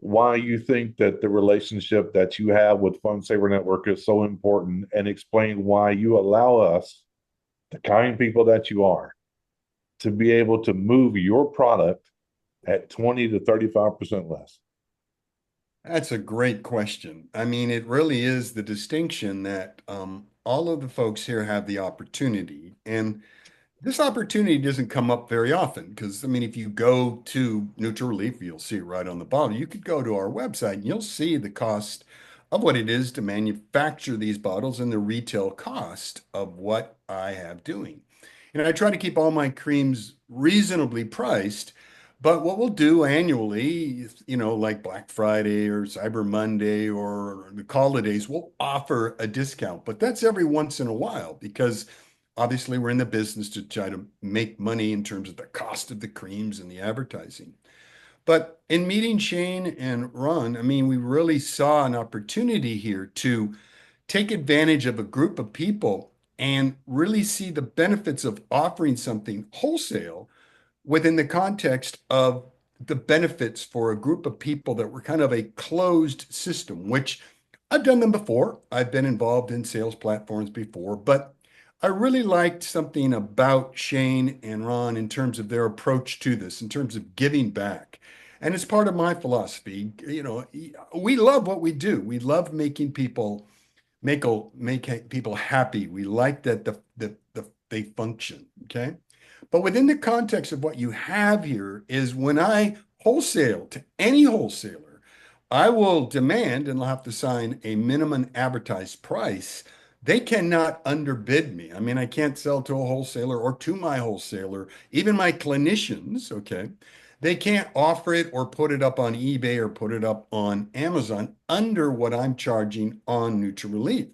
[SPEAKER 1] why you think that the relationship that you have with Fund Saver Network is so important, and explain why you allow us, the kind people that you are, to be able to move your product at 20 to 35% less?
[SPEAKER 2] That's a great question. I mean, it really is the distinction that all of the folks here have the opportunity. And this opportunity doesn't come up very often because, I mean, if you go to Neutral Relief, you'll see it right on the bottom. You could go to our website and you'll see the cost of what it is to manufacture these bottles and the retail cost of what I have doing. And I try to keep all my creams reasonably priced. But what we'll do annually, like Black Friday or Cyber Monday or the holidays, we'll offer a discount. But that's every once in a while because obviously we're in the business to try to make money in terms of the cost of the creams and the advertising. But in meeting Shane and Ron, I mean, we really saw an opportunity here to take advantage of a group of people and really see the benefits of offering something wholesale within the context of the benefits for a group of people that were kind of a closed system, which I've done them before. I've been involved in sales platforms before, but I really liked something about Shane and Ron in terms of their approach to this, in terms of giving back. And it's part of my philosophy. We love what we do. We love making people make people happy. We like that they function. Okay. But within the context of what you have here is when I wholesale to any wholesaler, I will demand and I'll have to sign a minimum advertised price. They cannot underbid me. I mean, I can't sell to a wholesaler or to my wholesaler, even my clinicians, okay? They can't offer it or put it up on eBay or put it up on Amazon under what I'm charging on Relief.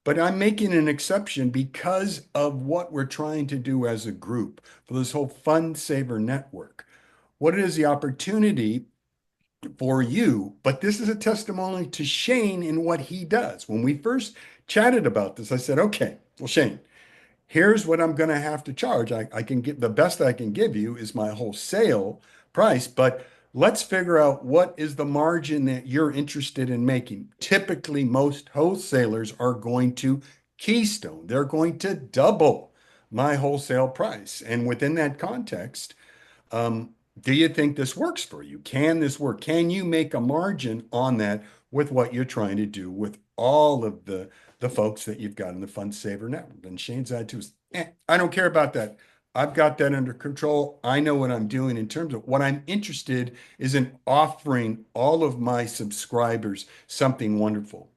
[SPEAKER 2] But I'm making an exception because of what we're trying to do as a group for this whole Fund Saver network. What is the opportunity for you? But this is a testimony to Shane in what he does. When we first chatted about this, I said, okay, well, Shane, here's what I'm going to have to charge. I can get the best I can give you is my wholesale price, but let's figure out what is the margin that you're interested in making. Typically, most wholesalers are going to keystone. They're going to double my wholesale price. And within that context, Do you think this works for you? Can this work? Can you make a margin on that with what you're trying to do with all of the folks that you've got in the Fund Saver Network? And Shane's attitude is, I don't care about that. I've got that under control. I know what I'm doing in terms of what I'm interested is in offering all of my subscribers something wonderful,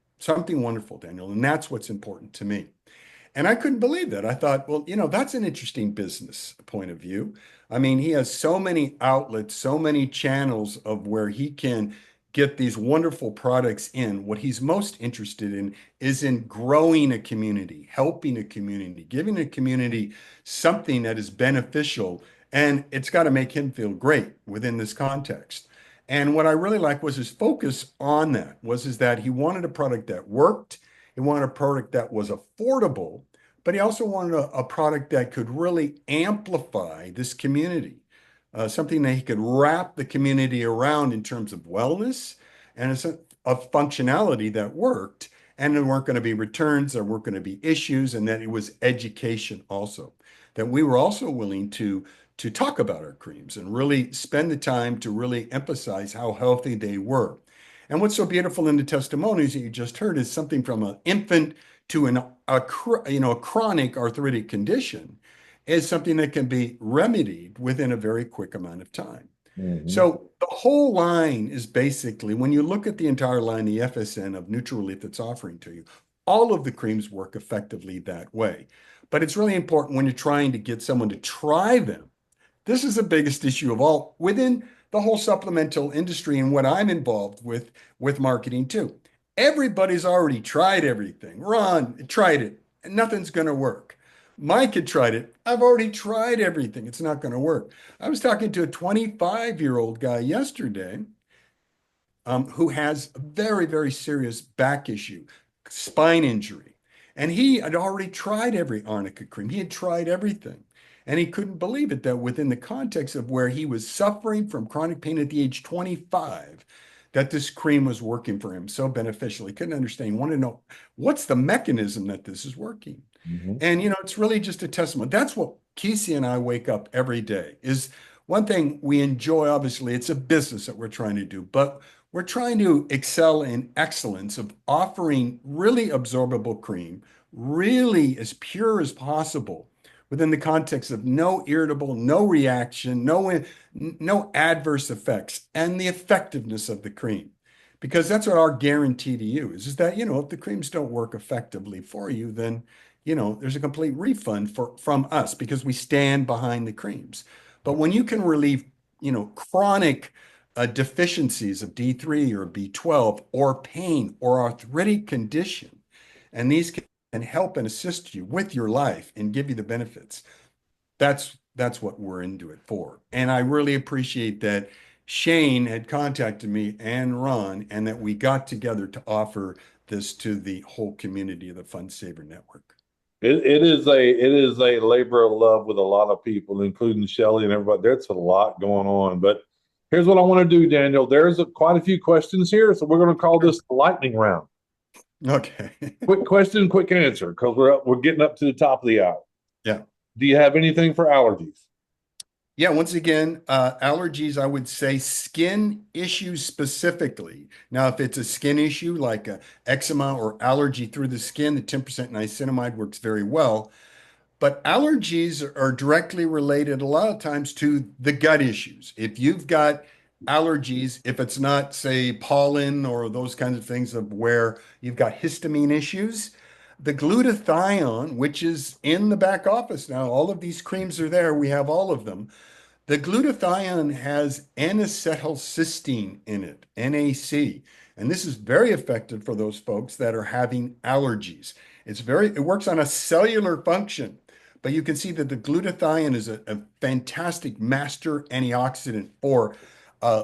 [SPEAKER 2] Daniel. And that's what's important to me. And I couldn't believe that. I thought, well, that's an interesting business point of view. I mean, he has so many outlets, so many channels of where he can get these wonderful products in. What he's most interested in is in growing a community, helping a community, giving a community something that is beneficial. And it's got to make him feel great within this context. And what I really like was his focus on that, is that he wanted a product that worked. He wanted a product that was affordable, but he also wanted a product that could really amplify this community, something that he could wrap the community around in terms of wellness and a functionality that worked. And there weren't going to be returns, there weren't going to be issues, and that it was education also. That we were also willing to talk about our creams and really spend the time to really emphasize how healthy they were. And what's so beautiful in the testimonies that you just heard is something from an infant to a chronic arthritic condition is something that can be remedied within a very quick amount of time.
[SPEAKER 1] Mhm.
[SPEAKER 2] So the whole line is basically, when you look at the entire line, the FSN of Nutrilief that's offering to you, all of the creams work effectively that way. But it's really important when you're trying to get someone to try them. This is the biggest issue of all within the whole supplemental industry and what I'm involved with marketing too. Everybody's already tried everything. Ron tried it, and nothing's going to work. Mike had tried it. I've already tried everything. It's not going to work. I was talking to a 25-year-old guy yesterday who has a very, very serious back issue, spine injury. And he had already tried every arnica cream. He had tried everything. And he couldn't believe it that within the context of where he was suffering from chronic pain at the age 25, that this cream was working for him so beneficial. He couldn't understand. He wanted to know what's the mechanism that this is working.
[SPEAKER 1] Mhm.
[SPEAKER 2] And, it's really just a testament. That's what Kesey and I wake up every day is one thing we enjoy. Obviously, it's a business that we're trying to do, but we're trying to excel in excellence of offering really absorbable cream, really as pure as possible within the context of no irritable, no reaction, no adverse effects, and the effectiveness of the cream. Because that's what our guarantee to you is that, if the creams don't work effectively for you, then, there's a complete refund from us because we stand behind the creams. But when you can relieve, chronic deficiencies of D3 or B12 or pain or arthritic condition, and these can help and assist you with your life and give you the benefits. That's what we're into it for. And I really appreciate that Shane had contacted me and Ron, and that we got together to offer this to the whole community of the Fund Saver Network.
[SPEAKER 1] It is a labor of love with a lot of people, including Shelley and everybody. There's a lot going on. But here's what I want to do, Daniel. There's quite a few questions here, so we're going to call this the lightning round.
[SPEAKER 2] Okay.
[SPEAKER 1] Quick question, quick answer, because we're getting up to the top of the hour.
[SPEAKER 2] Yeah.
[SPEAKER 1] Do you have anything for allergies?
[SPEAKER 2] Yeah, once again, allergies, I would say skin issues specifically. Now, if it's a skin issue like eczema or allergy through the skin, the 10% niacinamide works very well. But allergies are directly related a lot of times to the gut issues. If you've got allergies, if it's not, say, pollen or those kinds of things of where you've got histamine issues, the glutathione, which is in the back office now, all of these creams are there. We have all of them. The glutathione has N-acetylcysteine in it, NAC, and this is very effective for those folks that are having allergies. It works on a cellular function, but you can see that the glutathione is a fantastic master antioxidant for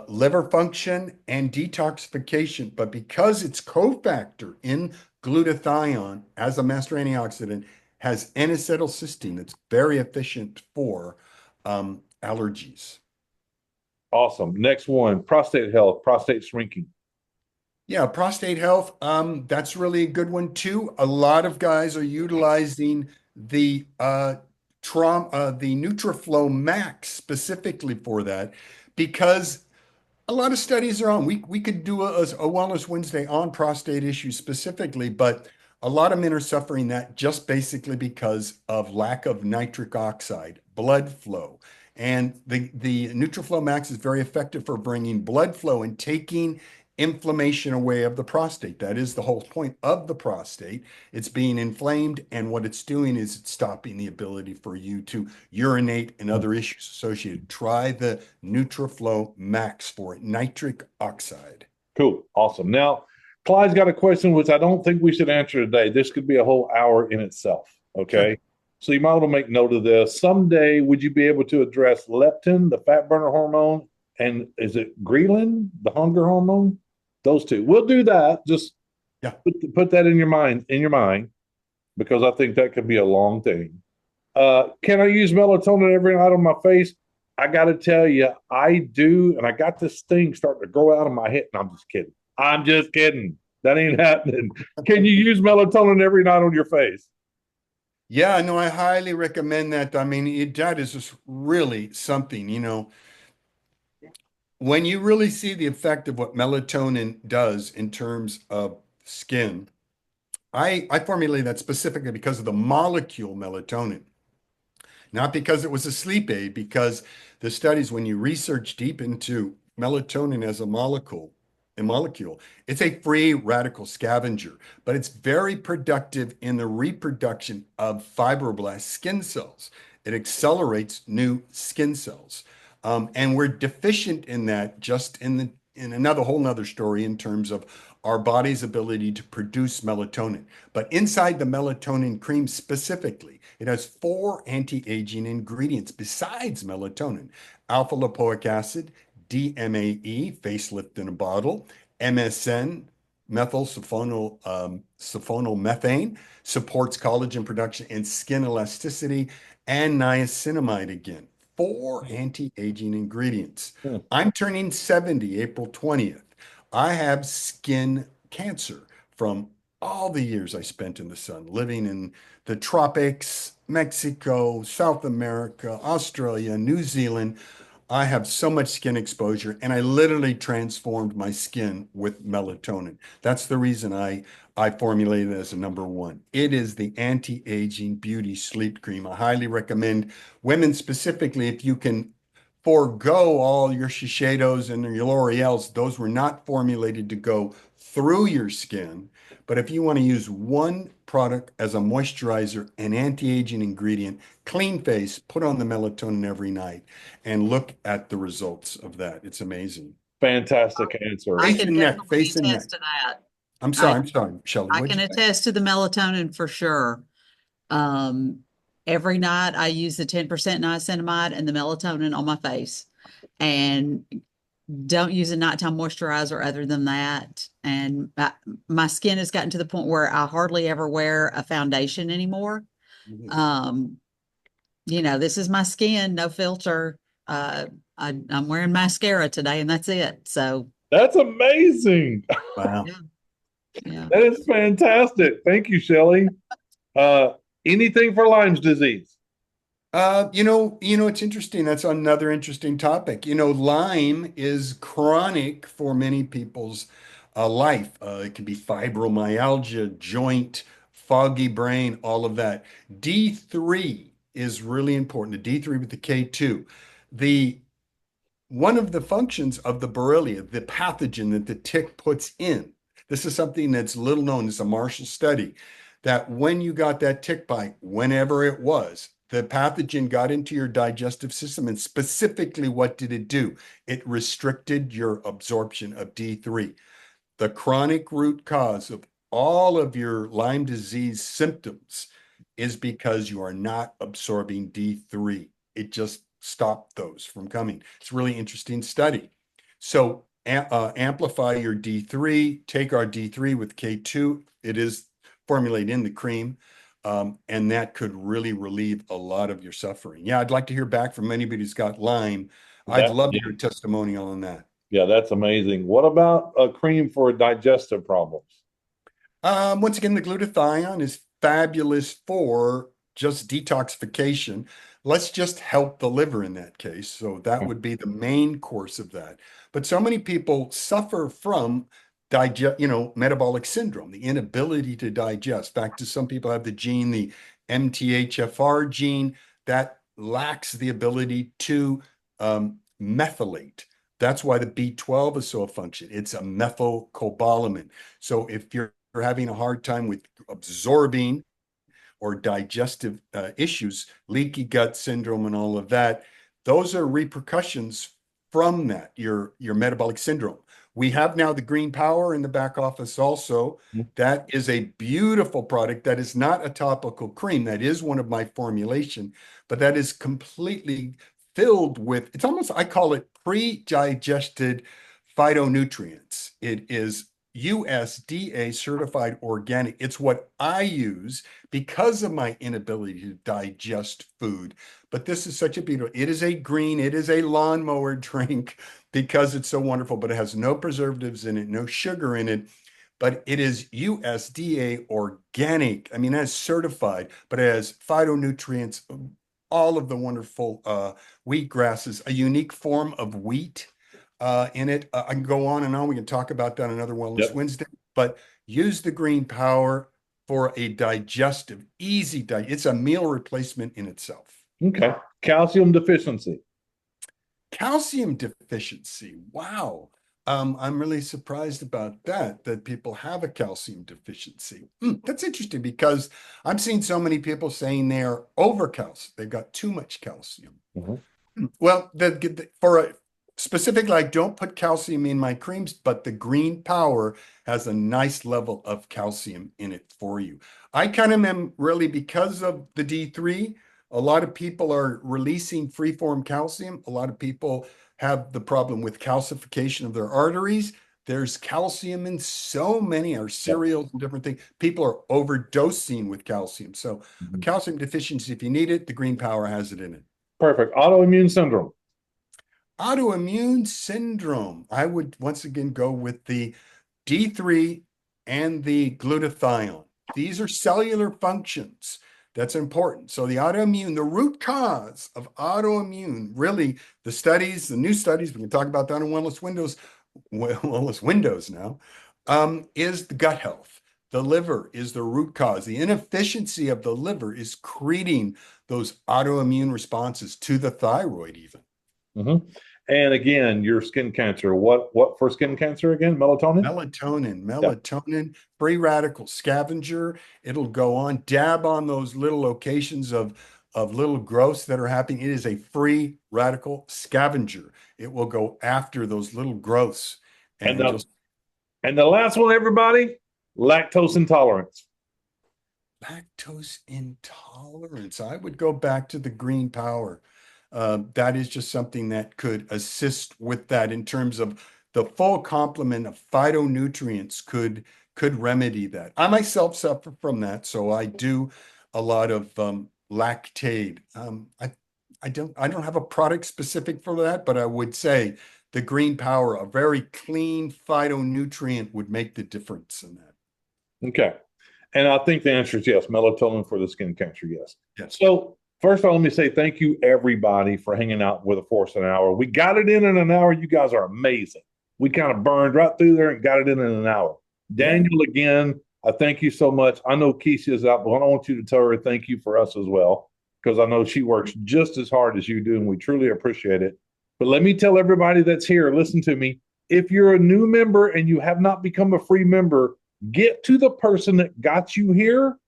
[SPEAKER 2] liver function and detoxification. But because its cofactor in glutathione as a master antioxidant has N-acetylcysteine, that's very efficient for allergies.
[SPEAKER 1] Awesome. Next one, prostate health, prostate shrinking.
[SPEAKER 2] Yeah, prostate health, that's really a good one too. A lot of guys are utilizing the Nutriflow Max specifically for that because a lot of studies are on. We could do a Wellness Wednesday on prostate issues specifically, but a lot of men are suffering that just basically because of lack of nitric oxide, blood flow. And the Nutriflow Max is very effective for bringing blood flow and taking inflammation away of the prostate. That is the whole point of the prostate. It's being inflamed, and what it's doing is it's stopping the ability for you to urinate and other issues associated. Try the Nutriflow Max for it, nitric oxide.
[SPEAKER 1] Cool. Awesome. Now, Clyde's got a question which I don't think we should answer today. This could be a whole hour in itself. Okay.
[SPEAKER 2] Sure.
[SPEAKER 1] So you might want to make note of this. Someday, would you be able to address leptin, the fat burner hormone, and is it ghrelin, the hunger hormone? Those two. We'll do that. Just
[SPEAKER 2] Yeah.
[SPEAKER 1] put that in your mind, because I think that could be a long thing. Can I use melatonin every night on my face? I got to tell you, I do. And I got this thing starting to grow out of my head. And I'm just kidding. I'm just kidding. That ain't happening. Can you use melatonin every night on your face?
[SPEAKER 2] Yeah, no, I highly recommend that. I mean, that is just really something, when you really see the effect of what melatonin does in terms of skin. I formulate that specifically because of the molecule melatonin, not because it was a sleep aid, because the studies, when you research deep into melatonin as a molecule, it's a free radical scavenger, but it's very productive in the reproduction of fibroblast skin cells. It accelerates new skin cells. And we're deficient in that just in another whole nother story in terms of our body's ability to produce melatonin. But inside the melatonin cream specifically, it has 4 anti-aging ingredients besides melatonin: alpha lipoic acid, DMAE, facelift in a bottle, MSM, methyl sulfonylmethane, supports collagen production and skin elasticity, and niacinamide again. 4 anti-aging ingredients.
[SPEAKER 1] Hmm.
[SPEAKER 2] I'm turning 70 April 20th. I have skin cancer from all the years I spent in the sun, living in the tropics, Mexico, South America, Australia, New Zealand. I have so much skin exposure, and I literally transformed my skin with melatonin. That's the reason I formulated it as a number 1. It is the anti-aging beauty sleep cream. I highly recommend women specifically, if you can forego all your Shiseidos and your L'Oreals. Those were not formulated to go through your skin. But if you want to use one product as a moisturizer, an anti-aging ingredient, clean face, put on the melatonin every night, and look at the results of that. It's amazing.
[SPEAKER 1] Fantastic answer.
[SPEAKER 3] I
[SPEAKER 2] Face
[SPEAKER 3] can
[SPEAKER 2] and neck,
[SPEAKER 3] definitely
[SPEAKER 2] face and neck.
[SPEAKER 3] attest to that.
[SPEAKER 2] I'm sorry, Shelley.
[SPEAKER 3] I
[SPEAKER 2] what'd
[SPEAKER 3] can
[SPEAKER 2] you say?
[SPEAKER 3] attest to the melatonin for sure. Every night I use the 10% niacinamide and the melatonin on my face, and don't use a nighttime moisturizer other than that. And my skin has gotten to the point where I hardly ever wear a foundation anymore. This is my skin, no filter. I'm wearing mascara today, and that's it. So
[SPEAKER 1] That's amazing.
[SPEAKER 2] Wow.
[SPEAKER 3] yeah.
[SPEAKER 1] That is fantastic. Thank you, Shelley. Anything for Lyme's disease?
[SPEAKER 2] It's interesting. That's another interesting topic. Lyme is chronic for many people's life. It can be fibromyalgia, joint, foggy brain, all of that. D3 is really important. The D3 with the K2. One of the functions of the Borrelia, the pathogen that the tick puts in, this is something that's little known. It's a Marshall study, that when you got that tick bite, whenever it was, the pathogen got into your digestive system, and specifically, what did it do? It restricted your absorption of D3. The chronic root cause of all of your Lyme disease symptoms is because you are not absorbing D3. It just stopped those from coming. It's a really interesting study. So amplify your D3, take our D3 with K2. It is formulated in the cream. And that could really relieve a lot of your suffering. Yeah, I'd like to hear back from anybody who's got Lyme. I'd love to hear a testimonial on that.
[SPEAKER 1] Yeah, that's amazing. What about a cream for digestive problems?
[SPEAKER 2] Once again, the glutathione is fabulous for just detoxification. let's just help the liver in that case. So that would be the main course of that. But so many people suffer from metabolic syndrome, the inability to digest. Back to some people have the gene, the MTHFR gene, that lacks the ability to methylate. That's why the B12 is so functional. It's a methylcobalamin. So if you're having a hard time with absorbing or digestive issues, leaky gut syndrome and all of that, those are repercussions from that, your metabolic syndrome. We have now the Green Power in the back office also. That is a beautiful product. That is not a topical cream. That is one of my formulation, but that is completely filled with, it's almost, I call it pre-digested phytonutrients. It is USDA certified organic. It's what I use because of my inability to digest food. But this is such a beautiful, it is a green, it is a lawnmower drink because it's so wonderful, but it has no preservatives in it, no sugar in it. But it is USDA organic. I mean, that's certified, but it has phytonutrients, all of the wonderful wheat grasses, a unique form of wheat in it. I can go on and on. We can talk about that another Wellness Wednesday, but use the Green Power for a digestive, easy diet. It's a meal replacement in itself.
[SPEAKER 1] Okay. Calcium deficiency.
[SPEAKER 2] Calcium deficiency. Wow. I'm really surprised about that people have a calcium deficiency. That's interesting because I'm seeing so many people saying they're over calcium. They've got too much calcium. Well, for a specifically, I don't put calcium in my creams, but the Green Power has a nice level of calcium in it for you. I kind of am really, because of the D3, a lot of people are releasing free-form calcium. A lot of people have the problem with calcification of their arteries. There's calcium in so many, our cereals and different things. People are overdosing with calcium. So a calcium deficiency, if you need it, the Green Power has it in it.
[SPEAKER 1] Perfect. Autoimmune syndrome.
[SPEAKER 2] Autoimmune syndrome. I would once again go with the D3 and the glutathione. These are cellular functions. That's important. So the autoimmune, the root cause of autoimmune, really the studies, the new studies, we can talk about that in Wellness Windows now, is the gut health. The liver is the root cause. The inefficiency of the liver is creating those autoimmune responses to the thyroid even.
[SPEAKER 1] And again, your skin cancer. What for skin cancer again? Melatonin?
[SPEAKER 2] Melatonin, free radical scavenger. It'll go on, dab on those little locations of little growths that are happening. It is a free radical scavenger. It will go after those little growths.
[SPEAKER 1] And the last one, everybody, lactose intolerance.
[SPEAKER 2] Lactose intolerance. I would go back to the Green Power. That is just something that could assist with that in terms of the full complement of phytonutrients could remedy that. I myself suffer from that, so I do a lot of Lactaid. I don't have a product specific for that, but I would say the Green Power, a very clean phytonutrient, would make the difference in that.
[SPEAKER 1] Okay. And I think the answer is yes. Melatonin for the skin cancer, yes.
[SPEAKER 2] Yes.
[SPEAKER 1] So first of all, let me say thank you, everybody, for hanging out with us for an hour. We got it in an hour. You guys are amazing. We kind of burned right through there and got it in an hour. Daniel, again, I thank you so much. I know Keisha is out, but I want you to tell her thank you for us as well, because I know she works just as hard as you do, and we truly appreciate it. But let me tell everybody that's here, listen to me. If you're a new member and you have not become a free member, get to the person that got you here,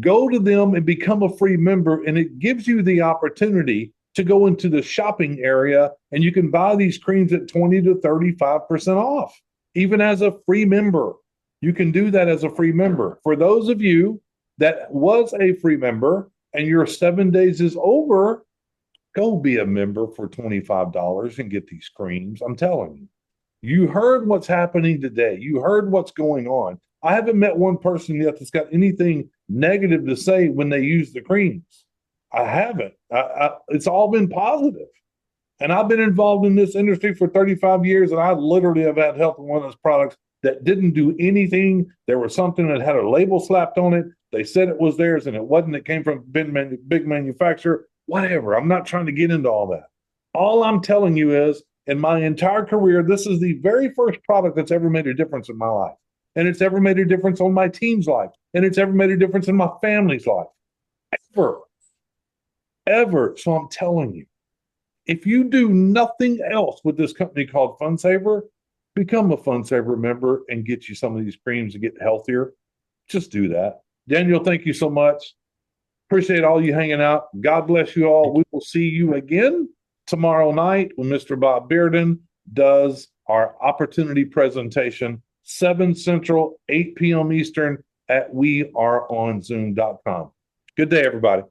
[SPEAKER 1] go to them and become a free member, and it gives you the opportunity to go into the shopping area and you can buy these creams at 20 to 35% off, even as a free member. You can do that as a free member. For those of you that was a free member and your 7 days is over, go be a member for $25 and get these creams. I'm telling you. You heard what's happening today. You heard what's going on. I haven't met one person yet that's got anything negative to say when they use the creams. I haven't. It's all been positive. And I've been involved in this industry for 35 years, and I literally have had health in one of those products that didn't do anything. There was something that had a label slapped on it. They said it was theirs, and it wasn't. It came from a big manufacturer. whatever. I'm not trying to get into all that. All I'm telling you is, in my entire career, this is the very first product that's ever made a difference in my life. And it's ever made a difference on my team's life. And it's ever made a difference in my family's life. Ever. Ever. So I'm telling you, if you do nothing else with this company called FunSaver, become a FunSaver member and get you some of these creams to get healthier. Just do that. Daniel, thank you so much. Appreciate all you hanging out. God bless you all. We will see you again tomorrow night when Mr. Bob Bearden does our opportunity presentation, 7 Central, 8 p.m. Eastern at weareonzoom.com. Good day, everybody.